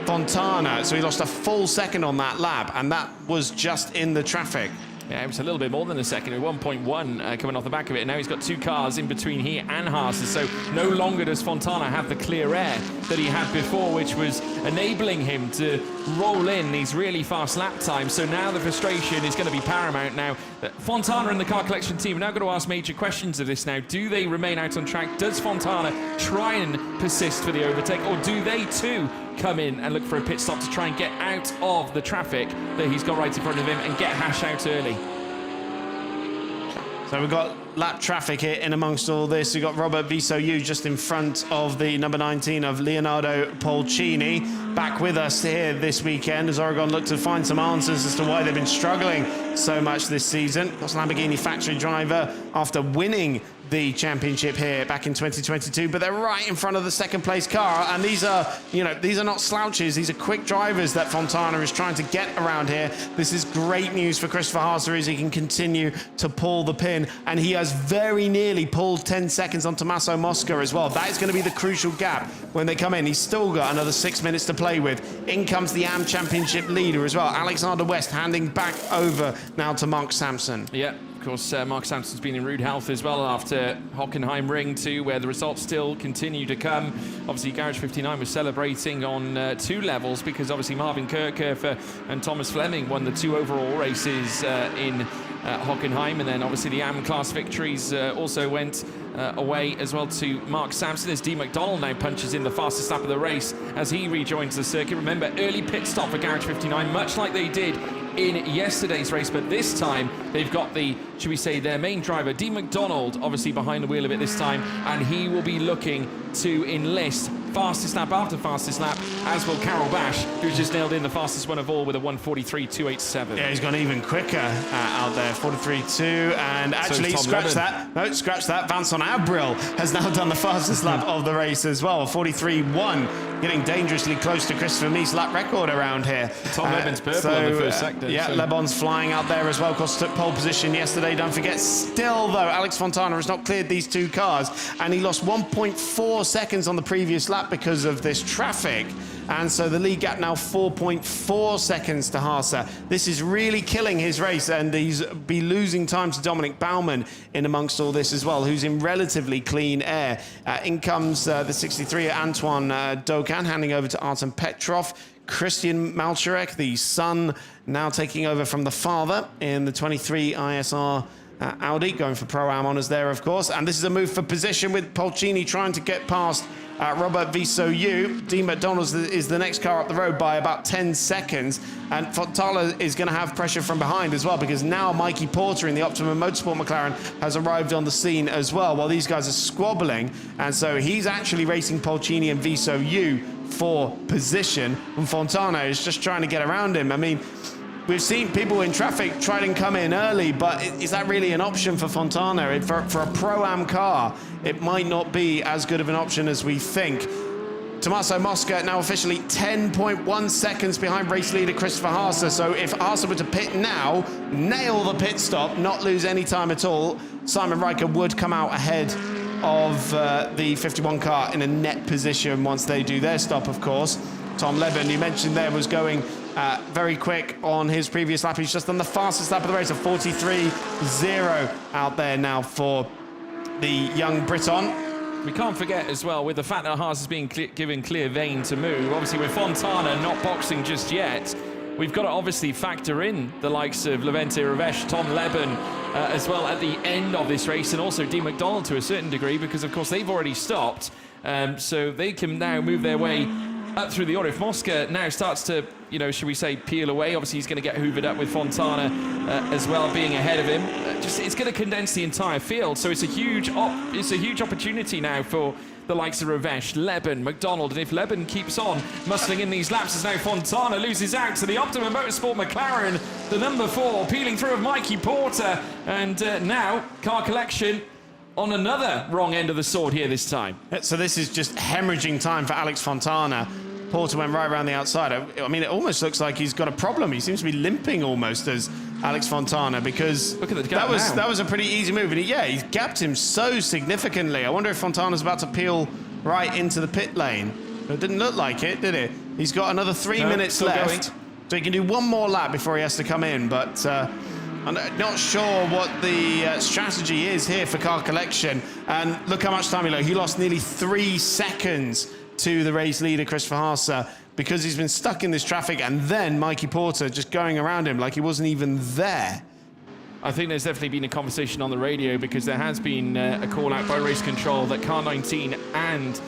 Fontana. So he lost a full second on that lap, and that was just in the traffic. Yeah, it was a little bit more than a second, 1.1 coming off the back of it. Now he's got 2 cars in between here and Haase, so no longer does Fontana have the clear air that he had before, which was enabling him to roll in these really fast lap times. So now the frustration is going to be paramount now. Fontana and the car collection team are now going to ask major questions of this now. Do they remain out on track? Does Fontana try and persist for the overtake, or do they too come in and look for a pit stop to try and get out of the traffic that he's got right in front of him and get Hash out early? So we've got lap traffic here in amongst all this. We've got Robert Visoyu just in front of the number 19 of Leonardo Polcini. Back with us here this weekend as Oregon look to find some answers as to why they've been struggling so much this season. Of course, Lamborghini factory driver after winning the championship here back in 2022, but they're right in front of the second place car, and these are not slouches. These are quick drivers that Fontana is trying to get around here. This is great news for Christopher Haase as he can continue to pull the pin, and he has very nearly pulled 10 seconds on Tommaso Mosca as well. That is going to be the crucial gap when they come in. He's still got another 6 minutes to play with. In comes the AM championship leader as well, Alexander West, handing back over now to Mark Sampson. Yeah. Of course, Mark Sampson's been in rude health as well after Hockenheimring 2, where the results still continue to come. Obviously, Garage 59 was celebrating on 2 levels because obviously Marvin Kirchhofer and Thomas Fleming won the 2 overall races in Hockenheim, and then obviously the AM class victories also went away as well to Mark Sampson, as Dean McDonald now punches in the fastest lap of the race as he rejoins the circuit. Remember, early pit stop for Garage 59, much like they did in yesterday's race, but this time they've got the, should we say, their main driver, Dean McDonald, obviously behind the wheel of it this time, and he will be looking to enlist fastest lap after fastest lap, as will Carol Bash, who's just nailed in the fastest one of all with a 1:43.287. Yeah, he's gone even quicker out there, 43.2, and actually scratch that. No, scratch that. Vincent Abril has now done the fastest lap of the race as well, 43.1, getting dangerously close to Christopher Mee's lap record around here. Tom Lemon's purple on the first sector. Yeah, Le Bon's flying out there as well. Of course, took pole position yesterday. Don't forget, still though, Alex Fontana has not cleared these 2 cars, and he lost 1.4 seconds on the previous lap because of this traffic. And so the lead gap now 4.4 seconds to Haase. This is really killing his race, and he's be losing time to Dominic Baumann in amongst all this as well, who's in relatively clean air. In comes the 63 Antoine Dokan, handing over to Artem Petrov. Christian Malczarek, the son, now taking over from the father in the 23 ISR Audi, going for Pro-Am honours there, of course. And this is a move for position with Polcini trying to get past Robert Visoyu. Dean McDonald is the next car up the road by about 10 seconds. And Fontana is going to have pressure from behind as well, because now Mikey Porter in the Optimum Motorsport McLaren has arrived on the scene as well, while these guys are squabbling. And so he's actually racing Polcini and Visoyu for position, and Fontana is just trying to get around him. I mean, we've seen people in traffic try and come in early, but is that really an option for Fontana? For a Pro-Am car, it might not be as good of an option as we think. Tommaso Mosca now officially 10.1 seconds behind race leader Christopher Haase. So if Haase were to pit now, nail the pit stop, not lose any time at all, Simon Riker would come out ahead of the 51 car in a net position once they do their stop, of course. Tom Leben, you mentioned there, was going very quick on his previous lap. He's just done the fastest lap of the race, a 43.0 out there now for the young Briton. We can't forget as well, with the fact that Haas is being given clear vein to move, obviously with Fontana not boxing just yet, we've got to obviously factor in the likes of Levente Ravesh, Tom Leben as well at the end of this race, and also Dean McDonald to a certain degree, because of course they've already stopped, so they can now move their way up through the order. If Mosca now starts to, you know, should we say, peel away, obviously he's going to get hoovered up with Fontana as well being ahead of him. It's going to condense the entire field, so it's a huge opportunity now for the likes of Ravesh, Leben, McDonald, and if Leben keeps on muscling in these laps as now Fontana loses out to the Optimum Motorsport McLaren, the number 4 peeling through of Mikey Porter, and now Car Collection on another wrong end of the sword here this time. So this is just hemorrhaging time for Alex Fontana. Porter went right around the outside. I mean, it almost looks like he's got a problem. He seems to be limping almost as Alex Fontana, because look at the gap that was a pretty easy move. And he's gapped him so significantly. I wonder if Fontana's about to peel right into the pit lane. It didn't look like it, did it? He's got another 3 minutes left. Going. So he can do one more lap before he has to come in. But I'm not sure what the strategy is here for Car Collection. And look how much time he lost. He lost nearly 3 seconds to the race leader, Christopher Haase, because he's been stuck in this traffic, and then Mikey Porter just going around him like he wasn't even there. I think there's definitely been a conversation on the radio, because there has been a call out by race control that car 19 and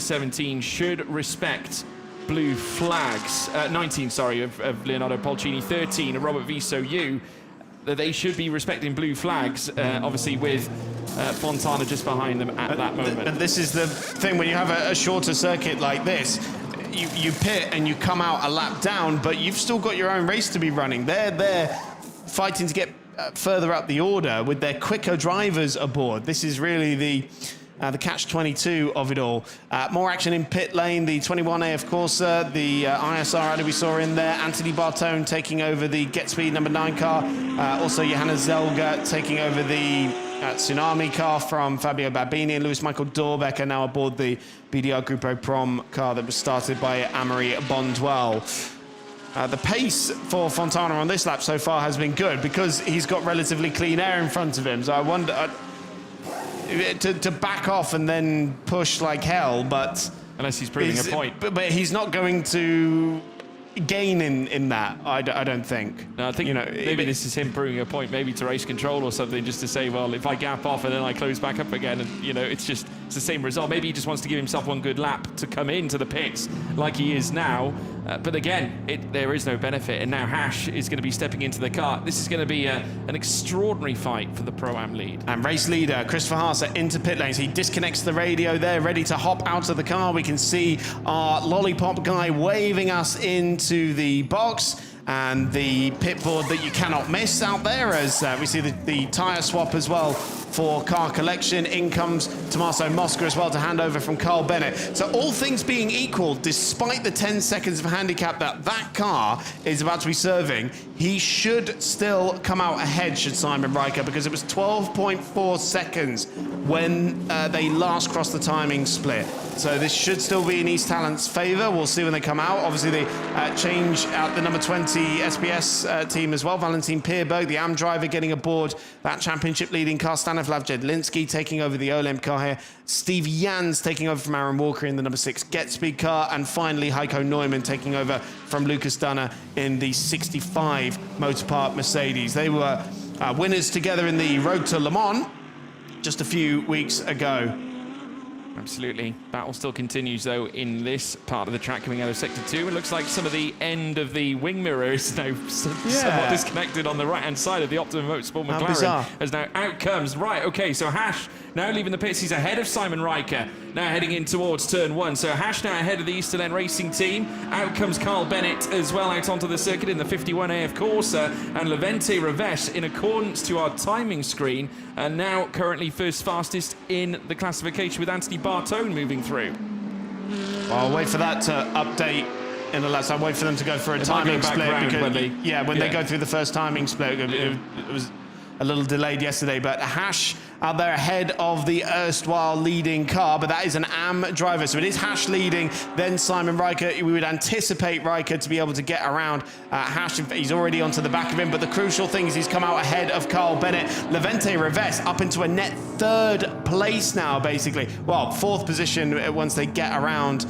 17 should respect blue flags. 19, sorry, of Leonardo Polcini, 13 of Robert Viso-Yu, that they should be respecting blue flags, obviously with Fontana just behind them at that moment. And this is the thing, when you have a shorter circuit like this, you pit and you come out a lap down, but you've still got your own race to be running. They're fighting to get further up the order with their quicker drivers aboard. This is really the catch-22 of it all. More action in pit lane. The 21A, of course, the ISR rider we saw in there. Anthony Bartone taking over the Get Speed number 9 car. Also, Johanna Zelga taking over the Tsunami car from Fabio Babini, and Lewis Michael Dorbecker now aboard the BDR Gruppo Prom car that was started by Amory Bondwell. The pace for Fontana on this lap so far has been good, because he's got relatively clean air in front of him. So I wonder to back off and then push like hell, but unless he's proving a point. But he's not going to gain in that, I don't think. No, I think maybe this is him proving a point, maybe to race control or something, just to say, well, if I gap off and then I close back up again, and it's the same result. Maybe he just wants to give himself one good lap to come into the pits like he is now. But again, there is no benefit, and now Hash is going to be stepping into the car. This is going to be an extraordinary fight for the Pro-Am lead. And race leader Christopher Haase into pit lanes. He disconnects the radio there, ready to hop out of the car. We can see our lollipop guy waving us into the box, and the pit board that you cannot miss out there, as we see the tyre swap as well for Car Collection. In comes Tommaso Mosca as well to hand over from Carl Bennett. So all things being equal, despite the 10 seconds of handicap that car is about to be serving, he should still come out ahead, should Simon Riker, because it was 12.4 seconds when they last crossed the timing split. So this should still be in East Talent's favour. We'll see when they come out. Obviously, they change out the number 20 SPS team as well. Valentin Pierberg, the AM driver, getting aboard that championship-leading car. Stanislav Jedlinski taking over the Olymp car here. Steve Jans taking over from Aaron Walker in the number 6 Get Speed car. And finally, Heiko Neumann taking over from Lucas Dunner in the 65 Motorpark Mercedes. They were winners together in the Road to Le Mans just a few weeks ago. Absolutely. Battle still continues, though, in this part of the track coming out of Sector 2. It looks like some of the end of the wing mirror is now somewhat disconnected on the right-hand side of the Optimum Motorsport McLaren. As now out comes. Right, okay, so Hash now leaving the pits. He's ahead of Simon Riker, now heading in towards turn 1. So Hash now ahead of the Easterland Racing team. Out comes Carl Bennett as well out onto the circuit in the 51 AF Corsa. And Levente Reves, in accordance to our timing screen, and now currently first fastest in the classification with Anthony Bartone moving through. Well, I'll wait for that to update in the last. I'll wait for them to go for a timing split because when they go through the first timing split, it was a little delayed yesterday. But Hash out there ahead of the erstwhile leading car, but that is an AM driver, so it is Hash leading, then Simon Riker. We would anticipate Riker to be able to get around Hash. He's already onto the back of him, but the crucial thing is he's come out ahead of Carl Bennett. Levente Reves up into a net 3rd place now, basically. Well, 4th position once they get around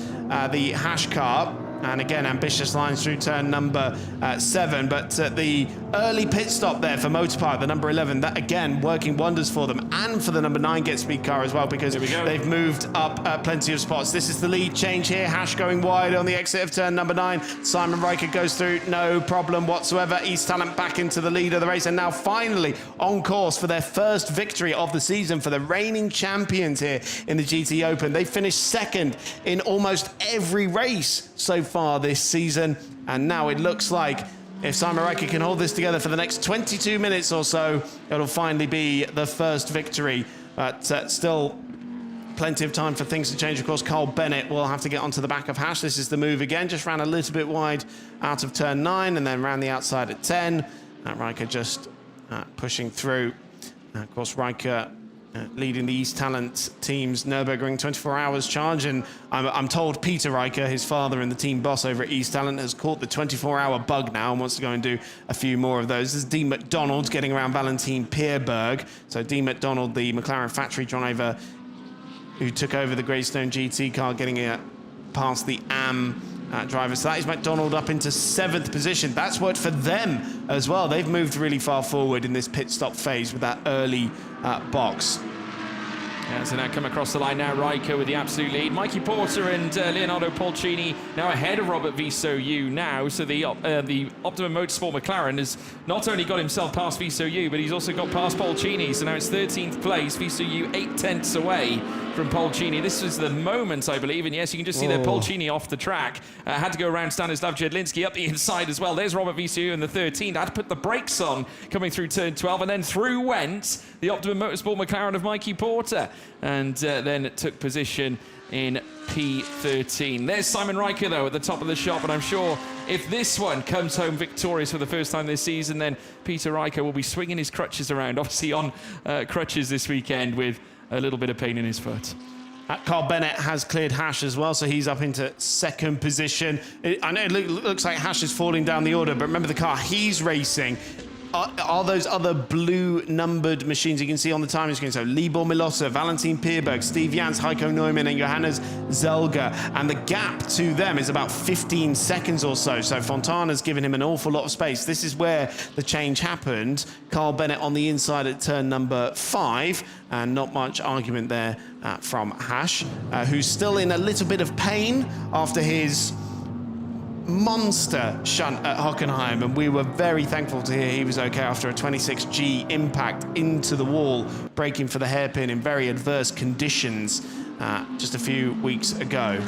the Hash car. And again, ambitious lines through turn number 7. But the early pit stop there for Motorpark, the number 11, that again, working wonders for them and for the number 9 Get Speed car as well, because they've moved up plenty of spots. This is the lead change here. Hash going wide on the exit of turn number 9. Simon Riker goes through, no problem whatsoever. East Talent back into the lead of the race, and now finally on course for their first victory of the season for the reigning champions here in the GT Open. They finished 2nd in almost every race so far this season, and now it looks like if Simon Riker can hold this together for the next 22 minutes or so, it'll finally be the first victory. But still plenty of time for things to change. Of course, Carl Bennett will have to get onto the back of Hash. This is the move again, just ran a little bit wide out of turn 9 and then ran the outside at 10. Riker just pushing through. Of course, Riker leading the East Talent team's Nürburgring 24 Hours Challenge, and I'm told Peter Riker, his father and the team boss over at East Talent, has caught the 24-hour bug now and wants to go and do a few more of those. This is Dean McDonald getting around Valentin Pierberg. So Dean McDonald, the McLaren factory driver who took over the Greystone GT car, getting it past the AM driver. So that is McDonald up into 7th position. That's worked for them as well. They've moved really far forward in this pit stop phase with that early box. Yeah, so now come across the line now, Riker with the absolute lead. Mikey Porter and Leonardo Polcini now ahead of Robert Viso-Yu now. So the Optimum Motorsport McLaren has not only got himself past Viso-Yu, but he's also got past Polcini. So now it's 13th place. Viso-Yu 8 tenths away from Polcini. This was the moment, I believe. And yes, you can just see there Polcini off the track. Had to go around Stanislav Jedlinski up the inside as well. There's Robert Viso-Yu in the 13th. Had to put the brakes on coming through turn 12. And then through went the Optimum Motorsport McLaren of Mikey Porter. And then took position in P13. There's Simon Riker, though, at the top of the shop, and I'm sure if this one comes home victorious for the first time this season, then Peter Riker will be swinging his crutches around, obviously on crutches this weekend with a little bit of pain in his foot. Carl Bennett has cleared Hash as well, so he's up into 2nd position. I know it looks like Hash is falling down the order, but remember the car he's racing are those other blue numbered machines you can see on the timing screen. So Libor Milosa, Valentin Pierberg, Steve Jans, Heiko Neumann and Johannes Zelger. And the gap to them is about 15 seconds or so. So Fontana's given him an awful lot of space. This is where the change happened. Carl Bennett on the inside at turn number 5. And not much argument there from Hash, who's still in a little bit of pain after his monster shunt at Hockenheim, and we were very thankful to hear he was okay after a 26G impact into the wall, breaking for the hairpin in very adverse conditions just a few weeks ago.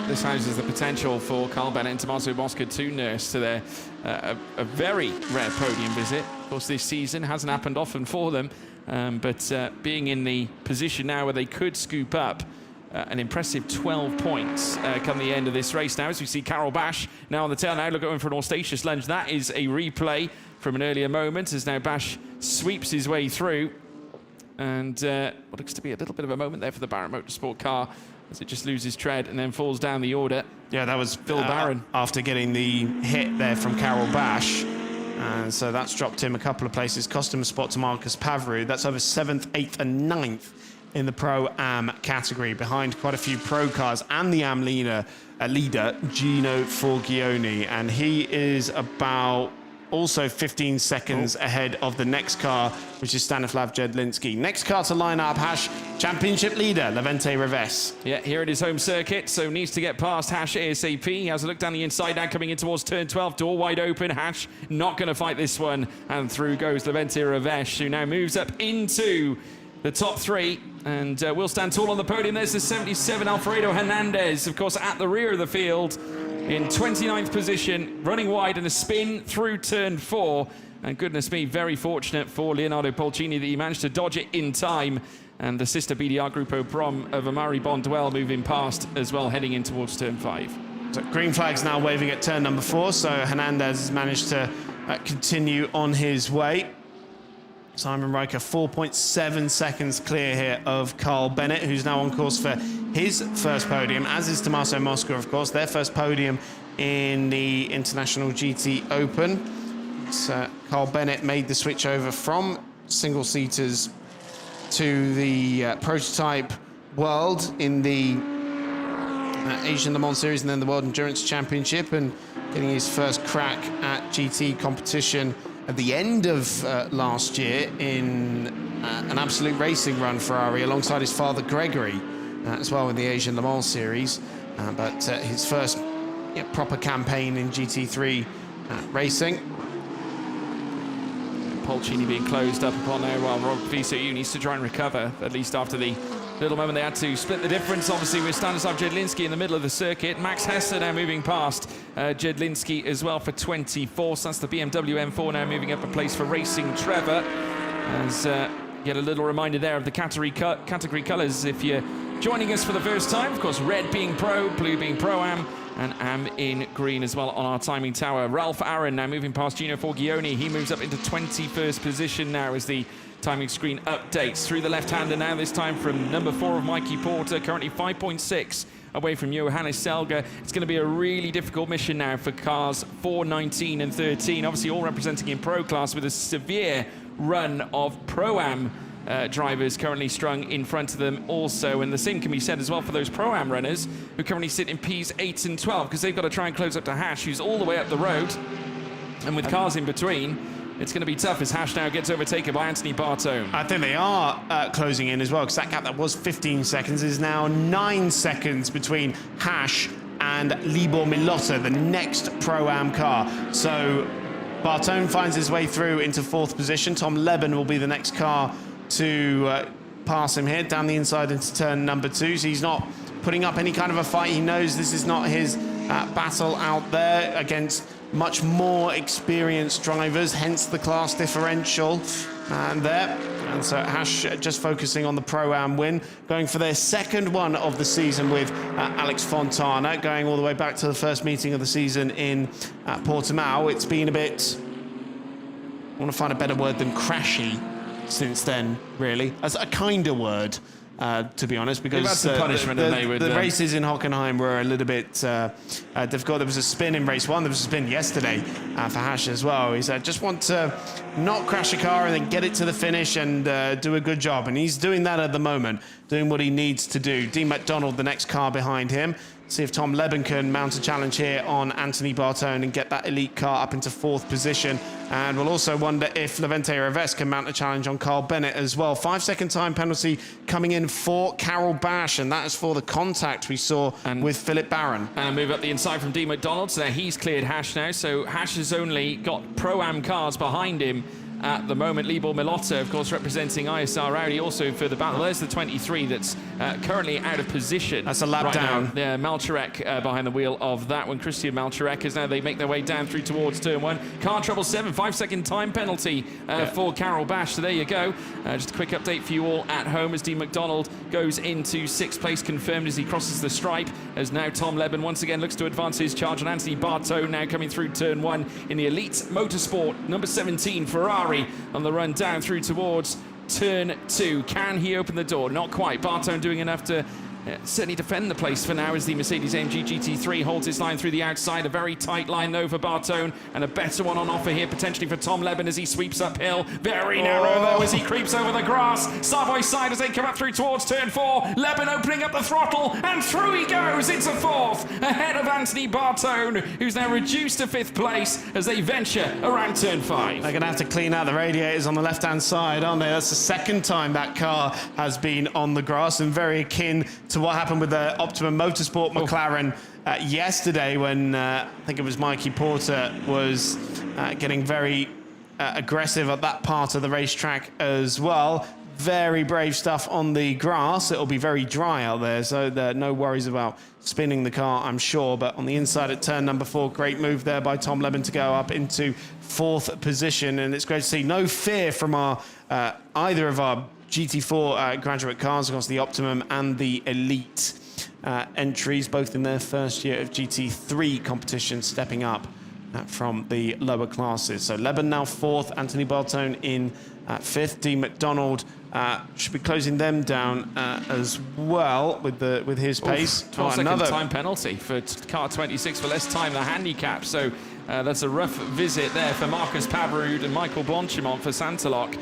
This houses the potential for Carl Bennett and Tommaso Bosca to nurse to their a very rare podium visit. Of course, this season hasn't happened often for them, but being in the position now where they could scoop up an impressive 12 points come the end of this race now, as we see Carol Bash now on the tail now, going for an auspicious lunge. That is a replay from an earlier moment, as now Bash sweeps his way through. And what looks to be a little bit of a moment there for the Barrett Motorsport car, as it just loses tread and then falls down the order. Yeah, that was Phil Barron. After getting the hit there from Carol Bash. And so that's dropped him a couple of places, cost him a spot to Marcus Pavru. That's over 7th, 8th and 9th in the Pro-Am category, behind quite a few Pro cars and the Am leader Gino Forgione. And he is about also 15 seconds ahead of the next car, which is Stanislav Jedlinski. Next car to line up, Hash championship leader, Levente Reves. Yeah, here at his home circuit, so needs to get past Hash ASAP. He has a look down the inside now, coming in towards turn 12, door wide open. Hash not going to fight this one, and through goes Levente Reves, who now moves up into the top three, and will stand tall on the podium. There's the 77 Alfredo Hernandez, of course, at the rear of the field in 29th position, running wide and a spin through turn 4. And goodness me, very fortunate for Leonardo Polcini that he managed to dodge it in time. And the sister BDR Grupo ProAm of Amari Bonduel moving past as well, heading in towards turn 5. So green flag's now waving at turn number 4, so Hernandez has managed to continue on his way. Simon Riker 4.7 seconds clear here of Carl Bennett, who's now on course for his first podium, as is Tommaso Mosca, of course, their first podium in the International GT Open. So Carl Bennett made the switch over from single-seaters to the prototype world in the Asian Le Mans Series and then the World Endurance Championship, and getting his first crack at GT competition at the end of last year in an absolute racing run Ferrari alongside his father Gregory as well in the Asian Le Mans Series. But his first proper campaign in GT3 racing. Polcini being closed up upon there while Rob VCU needs to try and recover, at least after the little moment they had to split the difference, obviously, with Stanislav Jedlinski in the middle of the circuit. Max Hesse now moving past Jedlinski as well for 24. So that's the BMW M4 now moving up a place for Racing Trevor. As yet a little reminder there of the category colours if you're joining us for the first time. Of course, red being Pro, blue being Pro-Am, and Am in green as well on our timing tower. Ralph Aaron now moving past Gino Forgione. He moves up into 21st position now as the timing screen updates. Through the left-hander now, this time from number 4 of Mikey Porter, currently 5.6 away from Johannes Selger. It's going to be a really difficult mission now for cars 4, 19 and 13, obviously all representing in Pro class, with a severe run of Pro-Am drivers currently strung in front of them also, and the same can be said as well for those Pro-Am runners who currently sit in Ps 8 and 12, because they've got to try and close up to Hash, who's all the way up the road, and with cars in between, it's going to be tough as Hash now gets overtaken by Anthony Bartone. I think they are closing in as well, because that gap that was 15 seconds is now 9 seconds between Hash and Libor Milotta, the next Pro-Am car. So Bartone finds his way through into 4th position. Tom Leben will be the next car to pass him here down the inside into turn number 2. So he's not putting up any kind of a fight. He knows this is not his battle out there against much more experienced drivers, hence the class differential there. And so Hash just focusing on the Pro-Am win, going for their second one of the season with Alex Fontana, going all the way back to the first meeting of the season in Portimao. It's been a bit, I want to find a better word than crashy since then, really, as a kinder word. To be honest, because had some punishment the races in Hockenheim were a little bit difficult. There was a spin in race 1. There was a spin yesterday for Hash as well. He said, just want to not crash a car and then get it to the finish and do a good job. And he's doing that at the moment, doing what he needs to do. Dean McDonald, the next car behind him. See if Tom Leben can mount a challenge here on Anthony Bartone and get that elite car up into 4th position. And we'll also wonder if Levente Reves can mount a challenge on Carl Bennett as well. 5-second time penalty coming in for Carol Bash, and that is for the contact we saw with Philip Barron. And a move up the inside from Dean McDonald, so he's cleared Hash now. So Hash has only got Pro-Am cars behind him at the moment. Libor Milotta, of course, representing ISR Audi also for the battle. There's the 23 that's currently out of position. That's a lap right down. Yeah, Malcharek behind the wheel of that one. Christian Malcharek, as now they make their way down through towards turn 1. Car trouble 7, 5-second time penalty for Carol Bash. So there you go. Just a quick update for you all at home as Dean McDonald goes into 6th place, confirmed as he crosses the stripe, as now Tom Leben once again looks to advance his charge on Anthony Bartone, now coming through turn 1 in the Elite Motorsport number 17 Ferrari on the run down through towards turn 2. Can he open the door? Not quite. Bartone doing enough to certainly defend the place for now as the Mercedes-AMG GT3 holds its line through the outside. A very tight line though for Bartone, and a better one on offer here potentially for Tom Leben as he sweeps uphill. Very narrow though as he creeps over the grass. Side by side as they come up through towards turn 4. Leben opening up the throttle, and through he goes. It's a 4th ahead of Anthony Bartone, who's now reduced to 5th place as they venture around turn 5. They're going to have to clean out the radiators on the left-hand side, aren't they? That's the second time that car has been on the grass, and very akin to what happened with the Optimum Motorsport McLaren yesterday when I think it was Mikey Porter was getting very aggressive at that part of the racetrack as well. Very brave stuff on the grass. It'll be very dry out there, so there are no worries about spinning the car, I'm sure. But on the inside at turn number 4, great move there by Tom Leben to go up into 4th position, and it's great to see no fear from our either of our GT4 graduate cars, across the Optimum and the Elite entries, both in their first year of GT3 competition, stepping up from the lower classes. So Leben now 4th, Anthony Bartone in 5th. Dean McDonald should be closing them down as well with his pace. 12-second time penalty for car 26 for less time, the handicap. So that's a rough visit there for Marcus Pavarud and Michael Blanchimont for Santalok.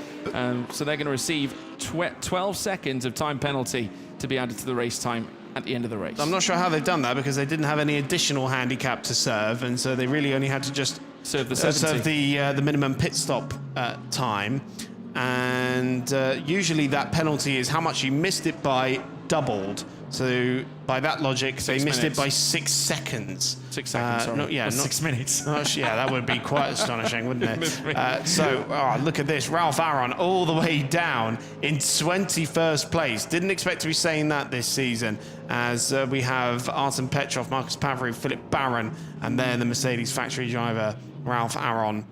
So they're going to receive 12 seconds of time penalty to be added to the race time at the end of the race. I'm not sure how they've done that, because they didn't have any additional handicap to serve, and so they really only had to just serve the minimum pit stop time. And usually that penalty is how much you missed it by doubled. So by that logic, they missed it by 6 seconds. 6 seconds, sorry. Not 6 minutes. Yeah, that would be quite astonishing, wouldn't it? So look at this. Ralph Aron all the way down in 21st place. Didn't expect to be saying that this season, as we have Artem Petrov, Marcus Pavarud, Philip Barron, and then the Mercedes factory driver, Ralph Aron,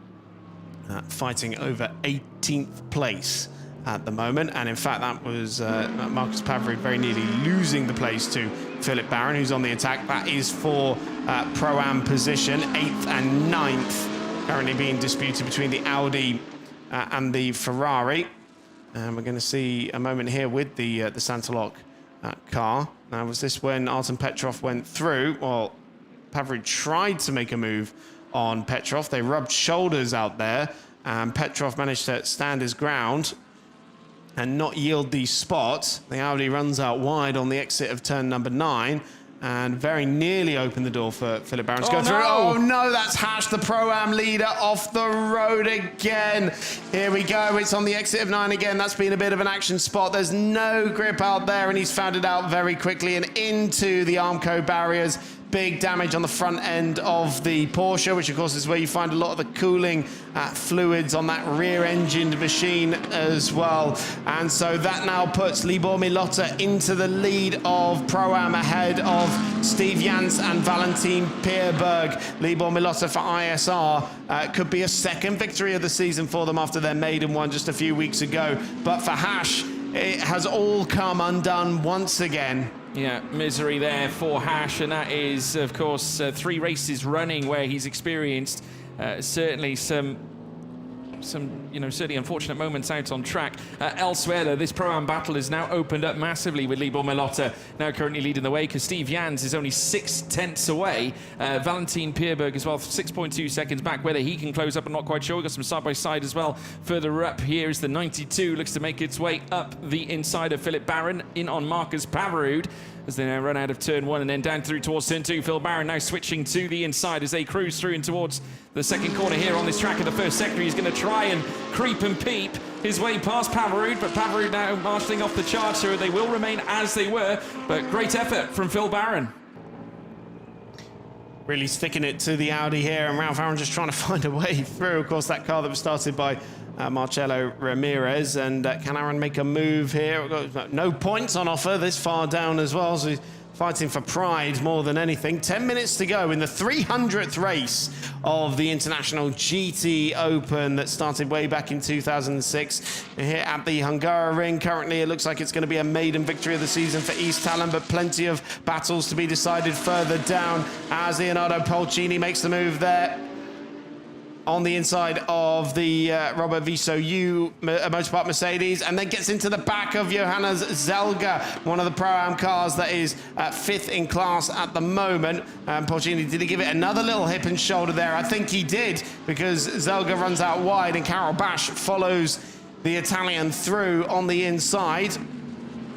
fighting over 18th place at the moment. And in fact, that was Marcus Pavarud very nearly losing the place to Philip Barron, who's on the attack. That is for Pro-Am position, 8th and 9th, currently being disputed between the Audi and the Ferrari. And we're going to see a moment here with the Santalok car. Now, was this when Artem Petrov went through? Well, Pavarud tried to make a move on Petrov. They rubbed shoulders out there, and Petrov managed to stand his ground and not yield the spot. The Audi runs out wide on the exit of turn number 9 and very nearly opened the door for Philip Barron to go through. Oh no, that's Hash, the Pro-Am leader, off the road again. Here we go, it's on the exit of 9 again. That's been a bit of an action spot. There's no grip out there, and he's found it out very quickly and into the Armco barriers. Big damage on the front end of the Porsche, which of course is where you find a lot of the cooling fluids on that rear-engined machine as well. And so that now puts Libor Milotta into the lead of Pro-Am, ahead of Steve Jans and Valentin Pierberg. Libor Milotta for ISR could be a second victory of the season for them after their maiden one just a few weeks ago. But for Hash, it has all come undone once again. Yeah, misery there for Hash, and that is, of course, 3 races running where he's experienced certainly some certainly unfortunate moments out on track. Elsewhere, though, this Pro-Am battle has now opened up massively with Libor Milotta now currently leading the way, because Steve Jans is only 6/10 away. Valentin Pierberg as well, 6.2 seconds back. Whether he can close up, I'm not quite sure. We've got some side-by-side as well. Further up here is the 92, looks to make its way up the inside of Philip Barron, in on Marcus Pavarud, as they now run out of turn 1 and then down through towards turn 2. Phil Barron now switching to the inside as they cruise through and towards the second corner here on this track of the first sector. He's going to try and creep and peep his way past Pavarud, but Pavarud now marshalling off the charge, so they will remain as they were. But great effort from Phil Barron. Really sticking it to the Audi here, and Ralph Aron just trying to find a way through. Of course, that car that was started by Marcelo Ramirez. And can Aron make a move here? We've got no points on offer this far down as well, so he's fighting for pride more than anything. 10 minutes to go in the 300th race of the International GT Open that started way back in 2006. Here at the Hungaroring, currently it looks like it's going to be a maiden victory of the season for East Talon, but plenty of battles to be decided further down as Leonardo Polcini makes the move there. on the inside of the Robert Viso-U Motorsport Mercedes, and then gets into the back of Johannes Zelga, one of the Pro-Am cars that is 5th in class at the moment. Polcini, did he give it another little hip and shoulder there? I think he did, because Zelga runs out wide and Karol Bash follows the Italian through on the inside.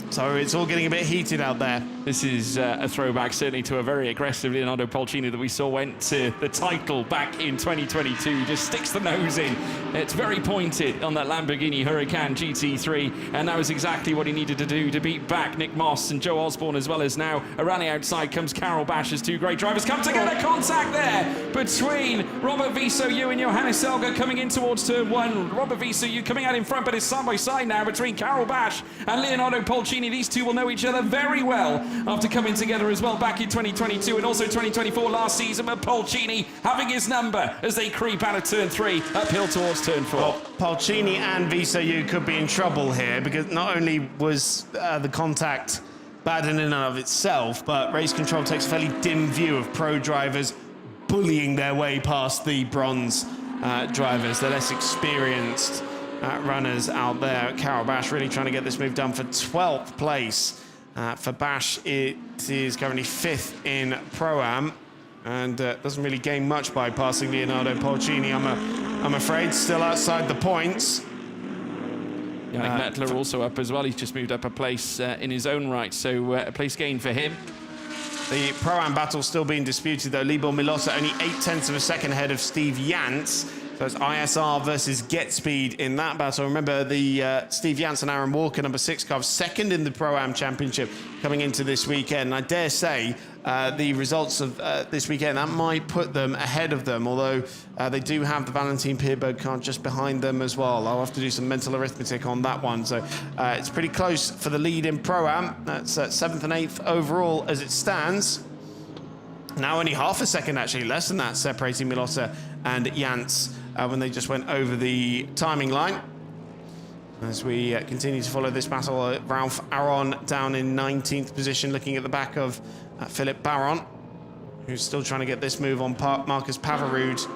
So it's all getting a bit heated out there. This is a throwback certainly to a very aggressive Leonardo Polcini that we saw went to the title back in 2022. Just sticks the nose in. It's very pointed on that Lamborghini Huracan GT3, and that was exactly what he needed to do to beat back Nick Moss and Joe Osborne, as well as now around the outside comes Karol Bash as two great drivers come together. Contact there between Robert Viso-U and Johannes Zelga coming in towards turn one. Robert Viso-U coming out in front, but it's side by side now between Karol Bash and Leonardo Polcini. These two will know each other very well after coming together as well back in 2022 and also 2024 last season, but Polcini having his number as they creep out of turn 3 uphill towards turn 4. Well, Polcini and Viso-U could be in trouble here, because not only was the contact bad in and of itself, but race control takes a fairly dim view of pro drivers bullying their way past the bronze drivers, the less experienced runners out there. Karol Bash really trying to get this move done for 12th place. For Bash, it is currently 5th in Pro-Am, and doesn't really gain much by passing Leonardo Polcini, I'm afraid. Still outside the points. Yannick Mettler also up as well. He's just moved up a place in his own right, so a place gain for him. The Pro-Am battle still being disputed, though. Libor Milosa only 0.8 of a second ahead of Steve Yance. So it's ISR versus Get Speed in that battle. Remember, the Steve Yance and Aaron Walker, number 6 car, second in the Pro-Am Championship coming into this weekend. And I dare say the results of this weekend, that might put them ahead of them, although they do have the Valentin Pierberg car just behind them as well. I'll have to do some mental arithmetic on that one. So it's pretty close for the lead in Pro-Am. That's 7th and 8th overall as it stands. Now only half a second, actually, less than that, separating Milosa and Yance when they just went over the timing line. As we continue to follow this battle, Ralph Aron down in 19th position, looking at the back of Philip Baron, who's still trying to get this move on Marcus Pavarud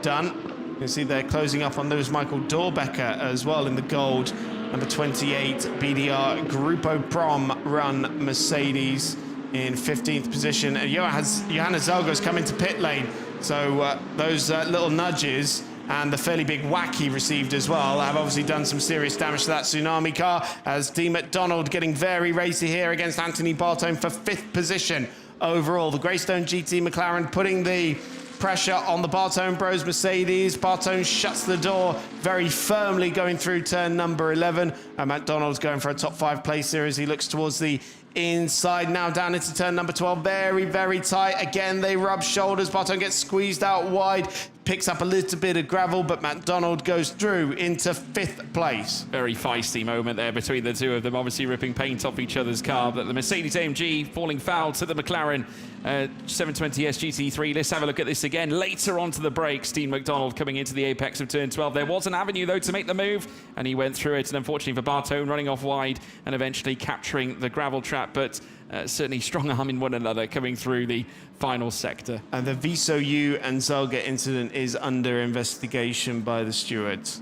done. You can see they're closing up on Lewis Michael Dorbecker as well in the gold, number 28 BDR Grupo Prom run Mercedes in 15th position. Johannes Zelga's come into pit lane, so those little nudges and the fairly big whack he received as well have obviously done some serious damage to that Tsunami car, as Dean McDonald getting very racy here against Anthony Bartone for 5th position overall. The Greystone GT McLaren putting the pressure on the Bartone Bros Mercedes. Bartone shuts the door very firmly going through turn number 11, and McDonald's going for a top 5 place here as he looks towards the inside now down into turn number 12. Very, very tight. Again, they rub shoulders. Bartone gets squeezed out wide, picks up a little bit of gravel, but McDonald goes through into 5th place. Very feisty moment there between the two of them, obviously ripping paint off each other's car. But the Mercedes AMG falling foul to the McLaren 720S GT3. Let's have a look at this again. Later on to the brakes, Dean McDonald coming into the apex of turn 12. There was an avenue, though, to make the move, and he went through it. And unfortunately for Bartone, running off wide and eventually capturing the gravel trap. But certainly strong arming one another coming through the final sector. And the Viso-U and Zelga incident is under investigation by the stewards.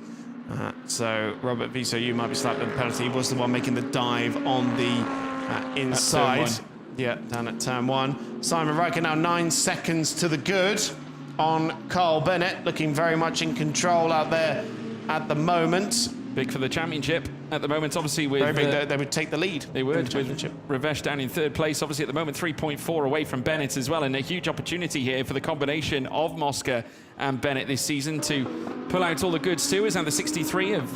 So Robert Viso-U might be slapped with the penalty. He was the one making the dive on the inside. Yeah, down at turn 1. Simon Riker now 9 seconds to the good on Carl Bennett, looking very much in control out there at the moment. Big for the championship at the moment, obviously. With very big, they would take the lead. They would, with Ravesh down in 3rd place, obviously at the moment 3.4 away from Bennett as well, and a huge opportunity here for the combination of Mosca and Bennett this season to pull out all the goods too. Is now the 63 of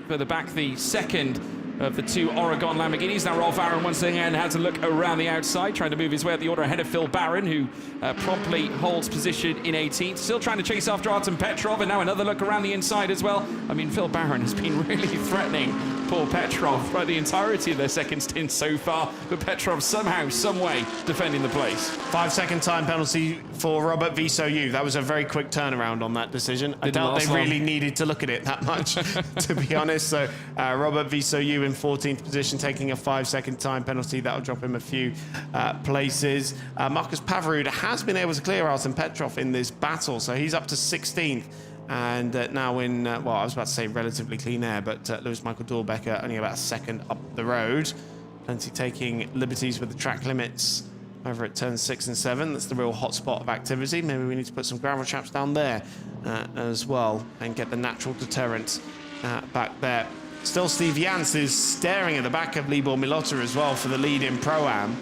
further back, the second of the 2 Oregon Lamborghinis. Now Rolf Aaron once again had to look around the outside, trying to move his way up the order ahead of Phil Barron, who promptly holds position in 18th. Still trying to chase after Artem Petrov, and now another look around the inside as well. I mean, Phil Barron has been really threatening poor Petrov throughout the entirety of their second stint so far, but Petrov somehow, some way, defending the place. 5-second time penalty for Robert Visoyu. That was a very quick turnaround on that decision. I doubt they really needed to look at it that much, to be honest. So Robert Visoyu in 14th position, taking a 5-second time penalty. That'll drop him a few places. Markus Pavrud has been able to clear Artem Petrov in this battle, so he's up to 16th. And now in, well, I was about to say relatively clean air, but Lewis Michael Dorbecker only about a second up the road. Plenty taking liberties with the track limits over at turns 6 and 7. That's the real hotspot of activity. Maybe we need to put some gravel traps down there as well and get the natural deterrent back there. Still, Steve Jans is staring at the back of Libor Milota as well for the lead in Pro-Am.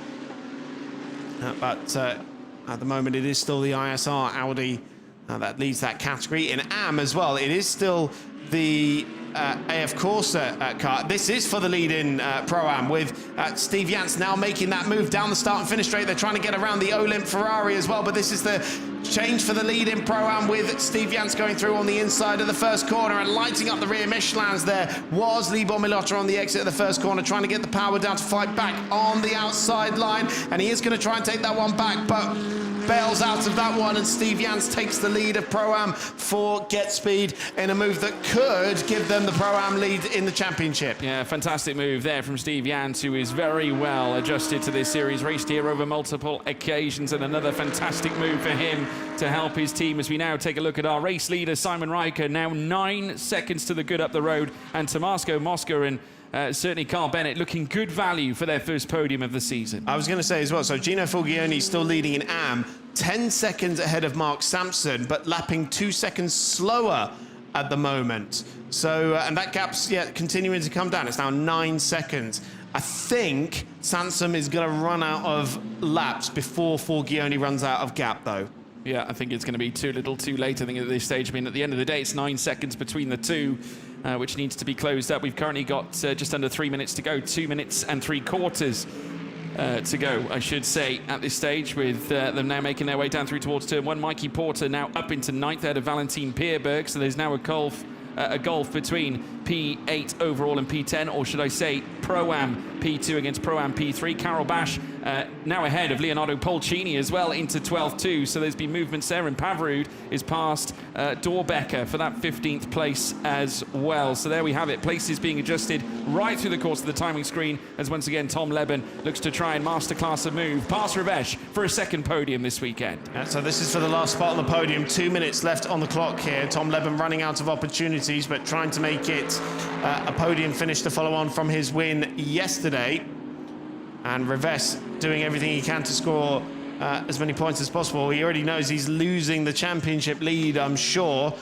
But at the moment, it is still the ISR Audi that leads that category. In AM as well, it is still the AF Corsa car. This is for the lead in Pro-Am, with Steve Jans now making that move down the start and finish straight. They're trying to get around the Olymp Ferrari as well, but this is the change for the lead in Pro-Am, with Steve Jans going through on the inside of the first corner and lighting up the rear Michelins. There was Libor Milota on the exit of the first corner, trying to get the power down to fight back on the outside line, and he is going to try and take that one back, but bails out of that one, and Steve Jans takes the lead of Pro-Am for Get Speed in a move that could give them the Pro-Am lead in the championship. Yeah, fantastic move there from Steve Jans, who is very well adjusted to this series, raced here over multiple occasions, and another fantastic move for him to help his team as we now take a look at our race leader, Simon Riker, now 9 seconds to the good up the road, and Tomasko Mosca and certainly Carl Bennett looking good value for their first podium of the season. I was going to say as well, so Gino Fulgioni still leading in AM, 10 seconds ahead of Mark Sampson, but lapping 2 seconds slower at the moment. So, and that gap's continuing to come down. It's now 9 seconds. I think Sansom is going to run out of laps before Fulgioni runs out of gap, though. Yeah, I think it's going to be too little too late, I think, at this stage. I mean, at the end of the day, it's 9 seconds between the two, which needs to be closed up. We've currently got just under 3 minutes to go, 2 minutes and 3/4 to go, I should say, at this stage, with them now making their way down through towards turn 1. Mikey Porter now up into 9th ahead of Valentin Pierberg, so there's now a gulf between P8 overall and P10, or should I say Pro-Am P2 against Pro-Am P3. Carol Bash now ahead of Leonardo Polcini as well into 12th too, so there's been movements there, and Pavrud is past Dorbecker for that 15th place as well. So there we have it, places being adjusted right through the course of the timing screen, as once again Tom Leben looks to try and masterclass a move past Ravesh for a second podium this weekend. So this is for the last spot on the podium, 2 minutes left on the clock here. Tom Leben running out of opportunities, but trying to make it a podium finish to follow on from his win yesterday. And Ravesh doing everything he can to score as many points as possible. He already knows he's losing the championship lead, I'm sure,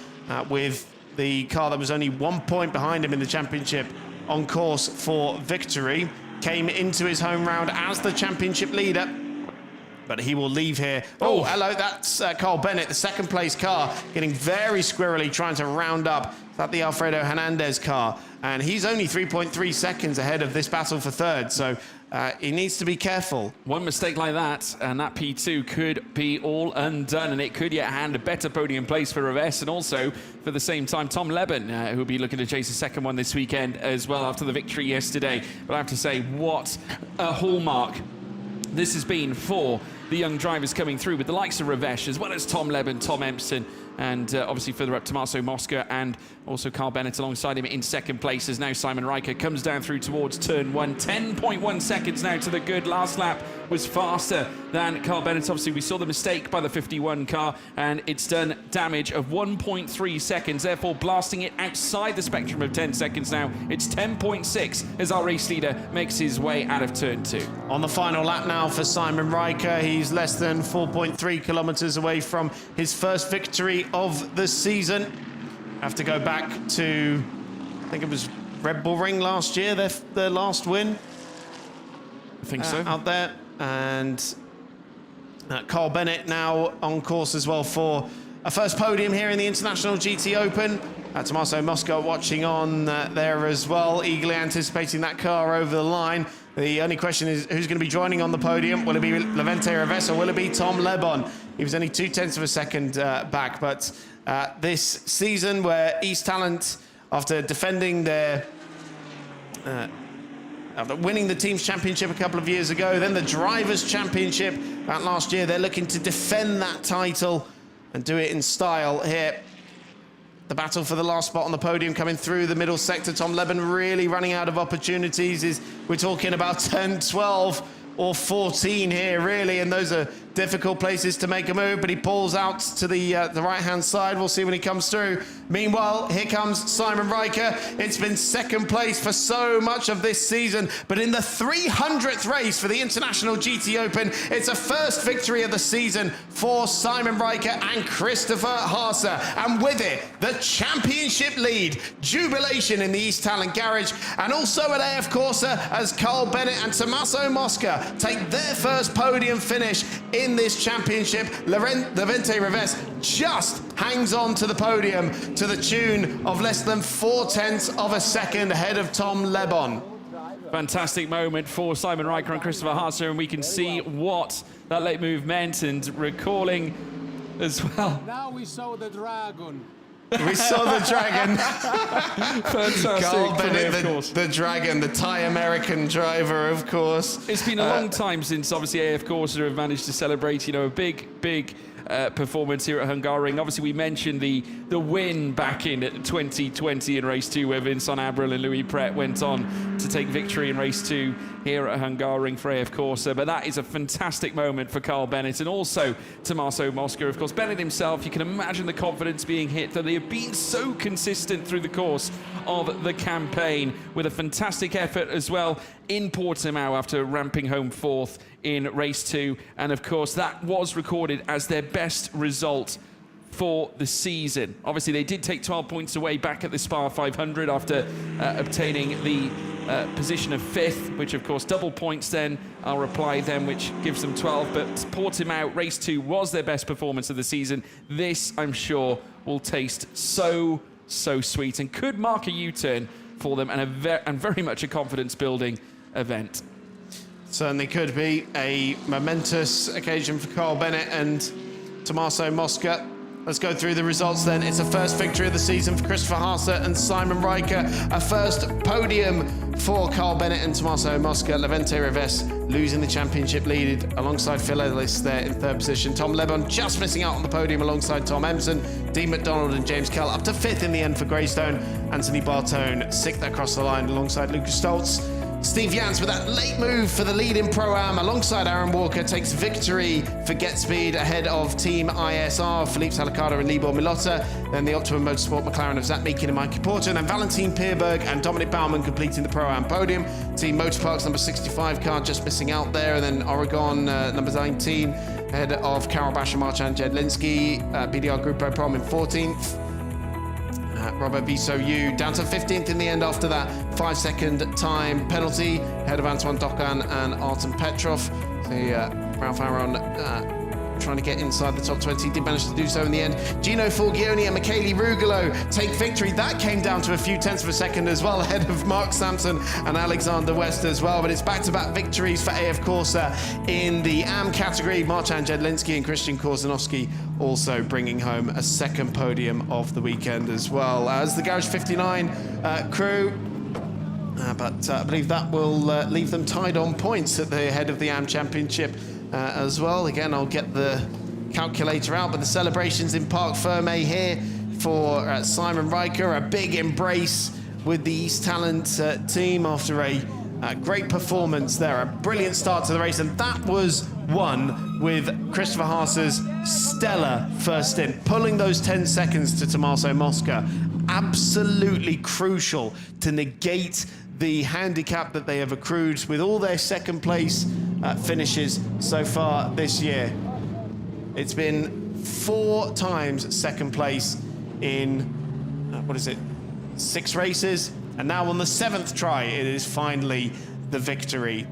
with the car that was only 1 point behind him in the championship on course for victory. Came into his home round as the championship leader, but he will leave here. Oh, hello, that's Carl Bennett, the second place car, getting very squirrely, trying to round up the Alfredo Hernandez car. And he's only 3.3 seconds ahead of this battle for third, so he needs to be careful. One mistake like that, and that P2 could be all undone, and it could yet hand a better podium place for Ravesh, and also, for the same time, Tom Leben, who will be looking to chase a second one this weekend as well after the victory yesterday. But I have to say, what a hallmark this has been for the young drivers coming through, with the likes of Ravesh, as well as Tom Leben, Tom Empson, and obviously further up Tommaso Mosca, and also Carl Bennett alongside him in second place, as now Simon Riker comes down through towards turn 1. 10.1 seconds now to the good. Last lap was faster than Carl Bennett. Obviously, we saw the mistake by the 51 car, and it's done damage of 1.3 seconds, therefore blasting it outside the spectrum of 10 seconds now. It's 10.6 as our race leader makes his way out of turn 2. On the final lap now for Simon Riker, he's less than 4.3 kilometers away from his first victory of the season. Have to go back to, I think it was Red Bull Ring last year, their last win. I think so. Out there. And Carl Bennett now on course as well for a first podium here in the International GT Open. Tommaso Mosca watching on there as well, eagerly anticipating that car over the line. The only question is who's going to be joining on the podium. Will it be Levente Ravesh or will it be Tom Lebon? He was only 0.2 of a second back, but this season where East Talent, after defending their after winning the team's championship a couple of years ago, then the drivers' championship last year. They're looking to defend that title and do it in style here. The battle for the last spot on the podium coming through the middle sector. Tom Leben really running out of opportunities. We're talking about 10, 12 or 14 here, really, and those are difficult places to make a move, but he pulls out to the right-hand side. We'll see when he comes through. Meanwhile, here comes Simon Riker. It's been second place for so much of this season, but in the 300th race for the International GT Open, it's a first victory of the season for Simon Riker and Christopher Haase, and with it, the championship lead. Jubilation in the East Talent Garage, and also at AF Corsa as Carl Bennett and Tommaso Mosca take their first podium finish in this championship. Levente Reves just hangs on to the podium to the tune of less than 0.4 of a second ahead of Tom Lebon. Fantastic moment for Simon Riker and Christopher Haase, and we can see what that late move meant, and recalling as well. Now we saw the dragon. We saw the dragon. Fantastic. Carl Bennett, of course. the dragon, the Thai American driver, of course. It's been a long time since, obviously, AF Corsa have managed to celebrate, a big performance here at Hungaroring. Obviously, we mentioned the win back in 2020 in race 2, where Vincent Abril and Louis Pret went on to take victory in race 2 here at Hungaroring for AF Corsa. But that is a fantastic moment for Carl Bennett and also Tommaso Mosca. Of course, Bennett himself, you can imagine the confidence being hit, that they have been so consistent through the course of the campaign, with a fantastic effort as well in Portimao after ramping home 4th in race 2. And of course, that was recorded as their best result for the season. Obviously, they did take 12 points away back at the Spa 500 after obtaining the position of 5th, which of course double points then are applied then, which gives them 12. But Portimao race 2 was their best performance of the season. This, I'm sure, will taste so sweet and could mark a U-turn for them, and very much a confidence-building event. Certainly could be a momentous occasion for Carl Bennett and Tommaso Mosca. Let's go through the results then. It's a first victory of the season for Christopher Haase and Simon Riker. A first podium for Carl Bennett and Tommaso Mosca. Levente Reves losing the championship lead alongside Phil Ellis there in 3rd position. Tom Lebon just missing out on the podium alongside Tom Emson. Dean McDonald and James Kell up to 5th in the end for Greystone. Anthony Bartone 6th across the line alongside Lucas Stoltz. Steve Jans with that late move for the lead in ProAm alongside Aaron Walker takes victory for Get Speed ahead of Team ISR, Philippe Salacada and Libor Milota. Then the Optimum Motorsport McLaren of Zach Meekin and Mikey Porter. And then Valentin Pierberg and Dominic Baumann completing the ProAm podium. Team Motorparks number 65 car just missing out there. And then Oregon number 19 ahead of Karol Basha, Marcin Jedlinski. BDR Group Pro Prom in 14th. Robert Vissoyu down to 15th in the end after that 5-second time penalty ahead of Antoine Dokan and Artem Petrov. Ralph Aron trying to get inside the top 20, did manage to do so in the end. Gino Forgione and Michele Rugolo take victory. That came down to a few tenths of a second as well, ahead of Mark Sampson and Alexander West as well. But it's back-to-back victories for AF Corsa in the AM category. Marcin Jedlinski and Christian Korsanowski also bringing home a second podium of the weekend as well as the Garage 59 crew. But I believe that will leave them tied on points at the head of the AM Championship as well. Again, I'll get the calculator out, but the celebrations in Parc Fermé here for Simon Riker. A big embrace with the East Talent team after a great performance there. A brilliant start to the race, and that was won with Christopher Haase's stellar first stint, pulling those 10 seconds to Tommaso Mosca. Absolutely crucial to negate the handicap that they have accrued with all their second place finishes so far this year. It's been 4 times second place in, 6 races? And now on the 7th try, it is finally the victory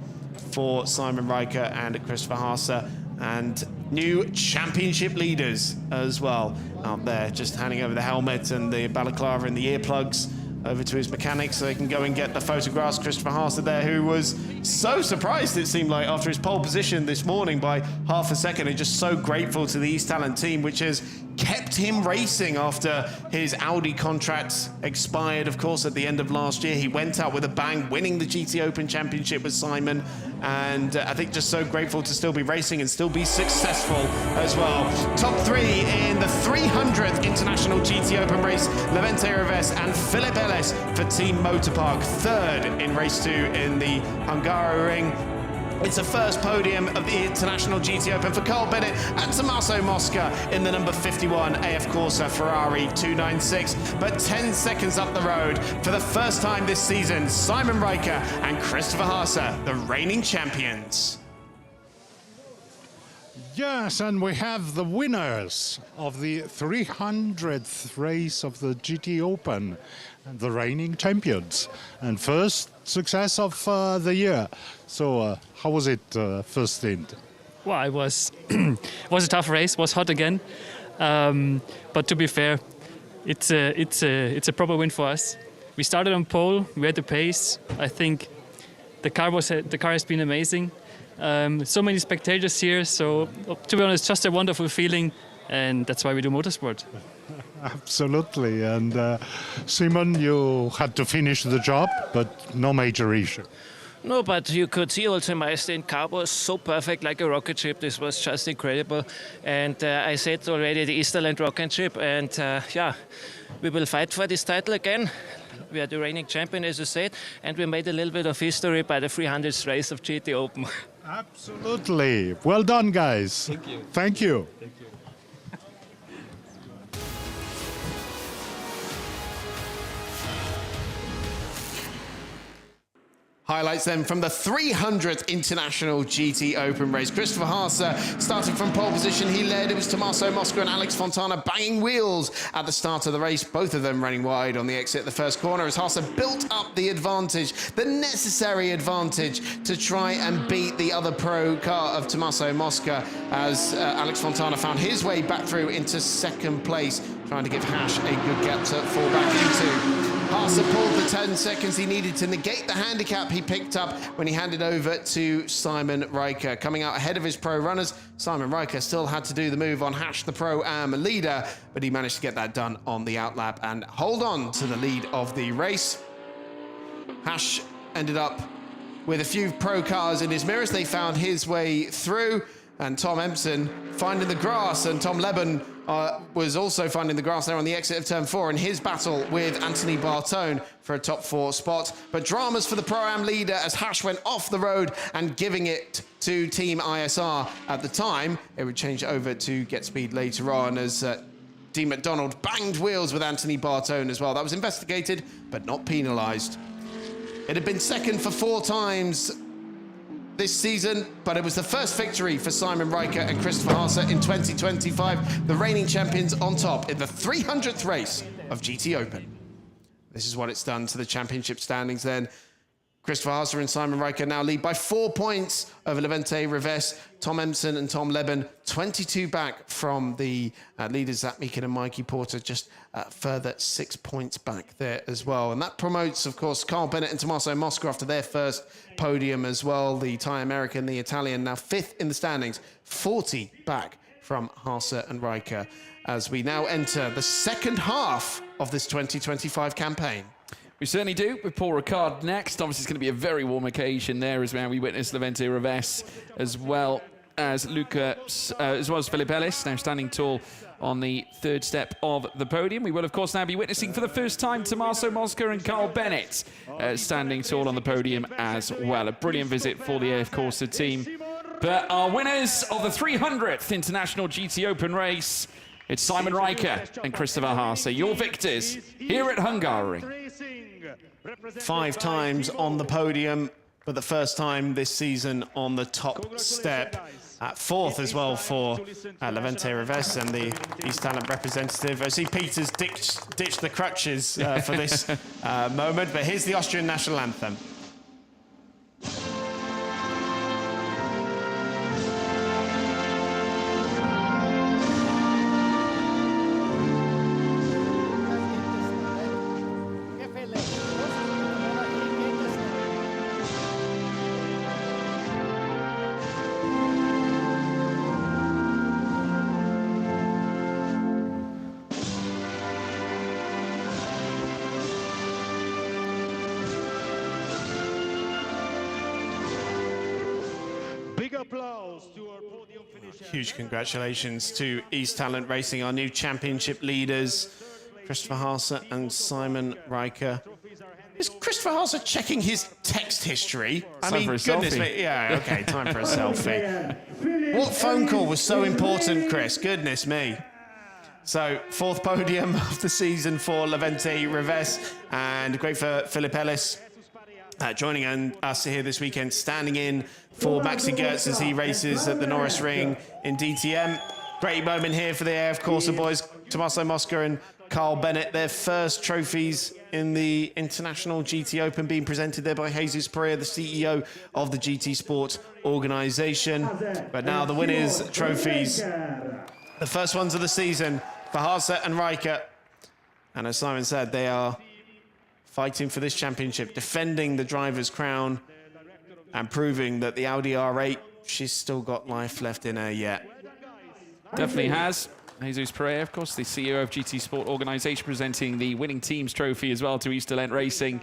for Simon Riker and Christopher Haase, and new championship leaders as well out there, just handing over the helmet and the balaclava and the earplugs over to his mechanics so they can go and get the photographs. Christopher Haase there, who was so surprised, it seemed like, after his pole position this morning by half a second, and just so grateful to the East Talent team, which has kept him racing after his Audi contract expired, of course, at the end of last year. He went out with a bang, winning the GT Open Championship with Simon, and I think just so grateful to still be racing and still be successful as well. Top three in the 300th International GT Open race, Levente Reves and Philip Ellis for Team Motorpark. Third in race 2 in the Hungaroring. It's the first podium of the International GT Open for Carl Bennett and Tommaso Mosca in the number 51 AF Corsa Ferrari 296. But 10 seconds up the road, for the first time this season, Simon Riker and Christopher Haase, the reigning champions. Yes, and we have the winners of the 300th race of the GT Open, and the reigning champions, and first success of the year. So, how was it, first stint? Well, it was was a tough race. Was hot again, but to be fair, it's a proper win for us. We started on pole. We had the pace. I think the car has been amazing. So many spectators here. So to be honest, just a wonderful feeling, and that's why we do motorsport. Absolutely. And Simon, you had to finish the job, but no major issue. No, but you could see also my stint car was so perfect, like a rocket ship. This was just incredible. And I said already the Easterland rocket ship. And yeah, we will fight for this title again. We are the reigning champion, as you said. And we made a little bit of history by the 300th race of GT Open. Absolutely. Well done, guys. Thank you. Thank you. Thank you. Highlights then from the 300th International GT Open race. Christopher Haase starting from pole position. He led. It was Tommaso Mosca and Alex Fontana banging wheels at the start of the race. Both of them running wide on the exit of the first corner as Haase built up the advantage, the necessary advantage to try and beat the other pro car of Tommaso Mosca as Alex Fontana found his way back through into second place, trying to give Hash a good gap to fall back into. Haase pulled the 10 seconds he needed to negate the handicap he picked up when he handed over to Simon Riker. Coming out ahead of his pro runners, Simon Riker still had to do the move on Hash, the Pro-Am leader, but he managed to get that done on the outlap and hold on to the lead of the race. Hash ended up with a few pro cars in his mirrors. They found his way through, and Tom Empson finding the grass, and Tom Leben was also finding the grass there on the exit of turn 4 in his battle with Anthony Bartone for a top 4 spot. But dramas for the Pro-Am leader as Hash went off the road and giving it to Team ISR at the time. It would change over to Get Speed later on as Dean McDonald banged wheels with Anthony Bartone as well. That was investigated but not penalised. It had been second for 4 times this season, but it was the first victory for Simon Riker and Christopher Haase in 2025, the reigning champions on top in the 300th race of GT Open. This is what it's done to the championship standings then. Christopher Haase and Simon Riker now lead by 4 points over Levente Reves, Tom Empson and Tom Leben, 22 back from the leaders, Zach Meekin and Mikey Porter, just further 6 points back there as well. And that promotes, of course, Carl Bennett and Tommaso Mosca after their first podium as well. The Thai American, the Italian, now 5th in the standings, 40 back from Haase and Riker, as we now enter the second half of this 2025 campaign. We certainly do, with Paul Ricard next. Obviously, it's going to be a very warm occasion there as well. We witnessed Levente Reves as well as Philip Ellis, now standing tall on the third step of the podium. We will, of course, now be witnessing for the first time Tommaso Mosca and Carl Bennett standing tall on the podium as well. A brilliant visit for the AF Corsa team. But our winners of the 300th International GT Open race, it's Simon Riker and Christopher Haase, your victors here at Hungaroring. 5 times on the podium, but the first time this season on the top step. 4th as well for Levente Reves and the East Talent representative. I see Peter's ditched the crutches for this moment, but here's the Austrian national anthem. Big applause to our podium finishers. Huge congratulations to East Talent Racing, our new championship leaders, Christopher Haase and Simon Riker. Is Christopher Haase checking his text history? I Time mean, for a goodness selfie. me. Yeah, okay, time for a selfie. What phone call was so important, Chris? Goodness me. So, fourth podium of the season for Levente Reves, and great for Philip Ellis. Joining us here this weekend, standing in for Maxi Gertz as he races at the Norris Ring in DTM. Great moment here for the AF Corsa boys, Tommaso Mosca and Carl Bennett. Their first trophies in the International GT Open being presented there by Jesus Pereira, the CEO of the GT Sport organisation. But now the winners' trophies, the first ones of the season for Haase and Riker. And as Simon said, they are fighting for this championship, defending the driver's crown and proving that the Audi R8, she's still got life left in her yet. Definitely has. Jesus Pereira, of course, the CEO of GT Sport organisation, presenting the winning team's trophy as well to East Talent Racing.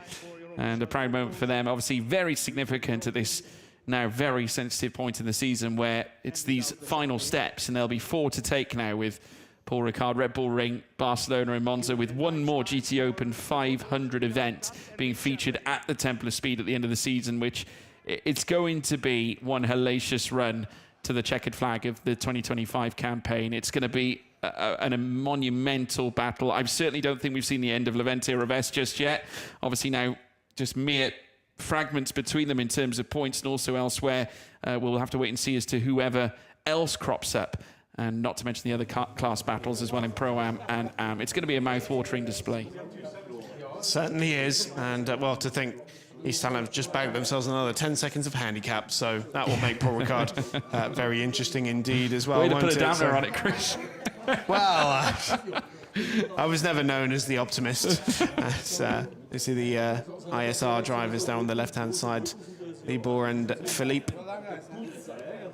And a proud moment for them. Obviously very significant at this now very sensitive point in the season where it's these final steps, and there'll be 4 to take now with Paul Ricard, Red Bull Ring, Barcelona and Monza, with one more GT Open 500 event being featured at the Temple of Speed at the end of the season, which it's going to be one hellacious run to the checkered flag of the 2025 campaign. It's going to be a monumental battle. I certainly don't think we've seen the end of Levente Reves just yet. Obviously now just mere fragments between them in terms of points, and also elsewhere. We'll have to wait and see as to whoever else crops up, and not to mention the other class battles as well in ProAm and AM. It's going to be a mouth-watering display. Certainly is, and well, to think East Talent have just bagged themselves another 10 seconds of handicap, so that will make Paul Ricard very interesting indeed as well. Way to put a won't dampener on it, Chris. Well, I was never known as the optimist. You see the ISR drivers down on the left-hand side, Libor and Philippe.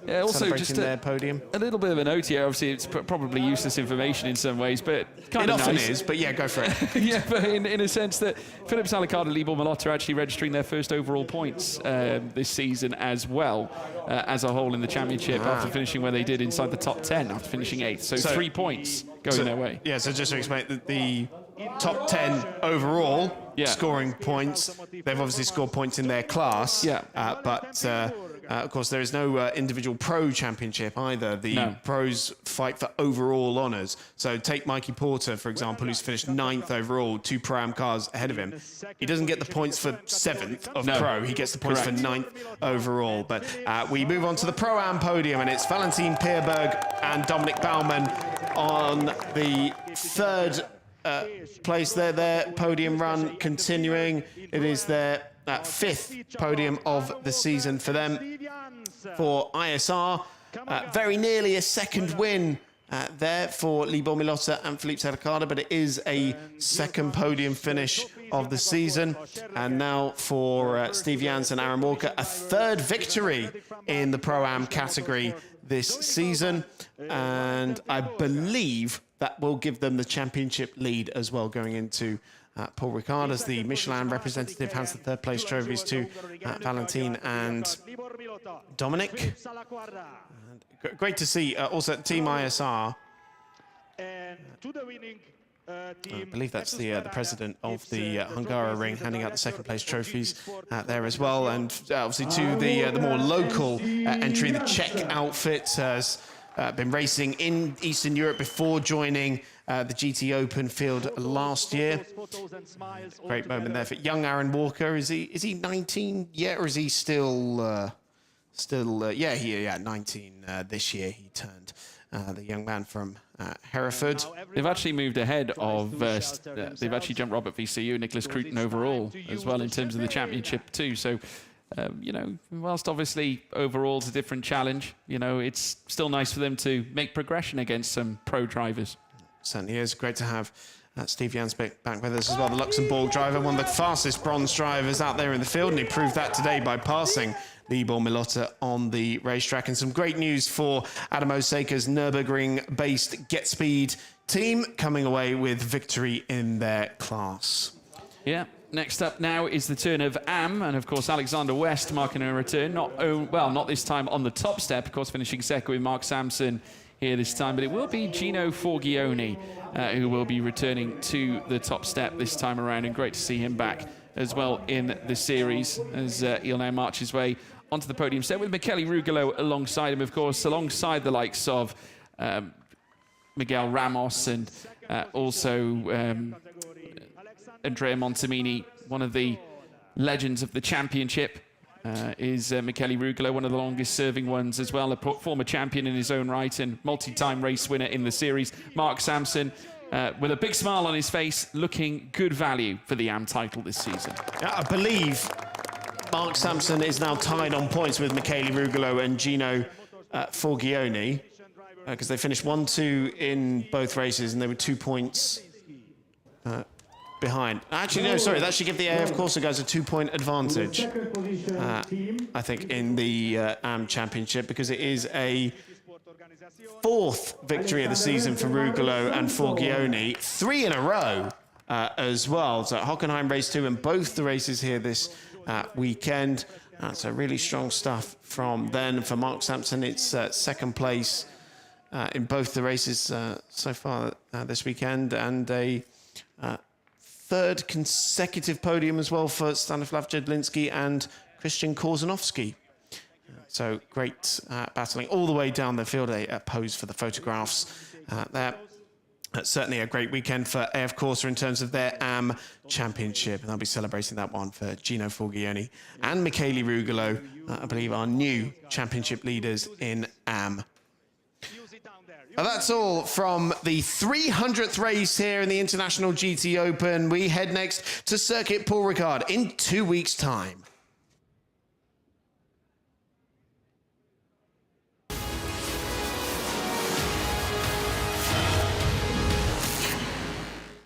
Yeah, also celebrating just their podium. a little bit of an OTA. Obviously, it's probably useless information in some ways, but kind It of often nice. is, but yeah, go for it. Yeah, but in a sense that Philip Salicard and Libor Malotta are actually registering their first overall points this season as well, as a whole in the championship, after finishing where they did inside the top 10, after finishing 8th. So 3 points going their way. Yeah, so just to explain, the top 10 overall scoring points, they've obviously scored points in their class, but of course, there is no individual pro championship either. The pros fight for overall honours. So take Mikey Porter, for example, who's finished 9th overall, 2 Pro-Am cars ahead of him. He doesn't get the points for 7th of pro. He gets the points for 9th overall. But we move on to the Pro-Am podium, and it's Valentin Pierberg and Dominic Baumann on the 3rd place. Their podium run continuing. It is their 5th podium of the season for them. For ISR, very nearly a 2nd win there for Libor Malotta and Philippe Salicard, but it is a 2nd podium finish of the season. And now for Steve Jans and Aaron Walker, a 3rd victory in the Pro-Am category this season. And I believe that will give them the championship lead as well going into Paul Ricard, as the Michelin representative, hands the 3rd place trophies to Valentin and Dominic. And great to see also Team ISR. I believe that's the president of the Hungaroring handing out the 2nd place trophies there as well. And obviously to the more local entry, the Czech outfit has been racing in Eastern Europe before joining the GT Open field last year. Great moment there for young Aaron Walker. Is he 19 yet, or is he still 19 this year he turned. The young man from Hereford. They've actually moved ahead of, they've actually jumped Robert VCU, Nicholas Cruton overall as well in terms of the championship too. So, you know, whilst obviously overall's a different challenge, you know, it's still nice for them to make progression against some pro drivers. Certainly is. Great to have Steve Jans back with us as well. The Luxembourg driver, one of the fastest bronze drivers out there in the field, and he proved that today by passing Libor Malotta on the racetrack. And some great news for Adam Osaka's Nürburgring-based Get Speed team, coming away with victory in their class. Yeah, Next up now is the turn of Am, and of course Alexander West marking a return. Not this time on the top step, of course, finishing second with Mark Sampson here this time, but it will be Gino Forgione who will be returning to the top step this time around, and great to see him back as well in the series as he'll now march his way onto the podium step with Michele Rugolo alongside him, of course, alongside the likes of Miguel Ramos and also Andrea Montemini, one of the legends of the championship, is Michele Rugolo, one of the longest serving ones as well, a former champion in his own right and multi-time race winner in the series. Mark Sampson, with a big smile on his face, looking good value for the AM title this season. I believe Mark Sampson is now tied on points with Michele Rugolo and Gino Forgione, because they finished 1-2 in both races and they were 2 points behind. Actually, no, sorry, that should give the AF Corsa guys a 2-point advantage, I think, in the AM Championship, because it is a 4th victory of the season for Rugolo and Forgione, 3 in a row as well. So Hockenheim race 2 and both the races here this weekend. So really strong stuff from then. For Mark Sampson, it's second place in both the races so far this weekend, and a 3rd consecutive podium as well for Stanislav Jedlinski and Christian Korzanowski. So great battling all the way down the field. A pose for the photographs there. Certainly a great weekend for AF Corsa in terms of their AM Championship, and they'll be celebrating that one for Gino Forgione and Michele Rugolo, I believe, our new championship leaders in AM. That's all from the 300th race here in the International GT Open. We head next to Circuit Paul Ricard in 2 weeks' time.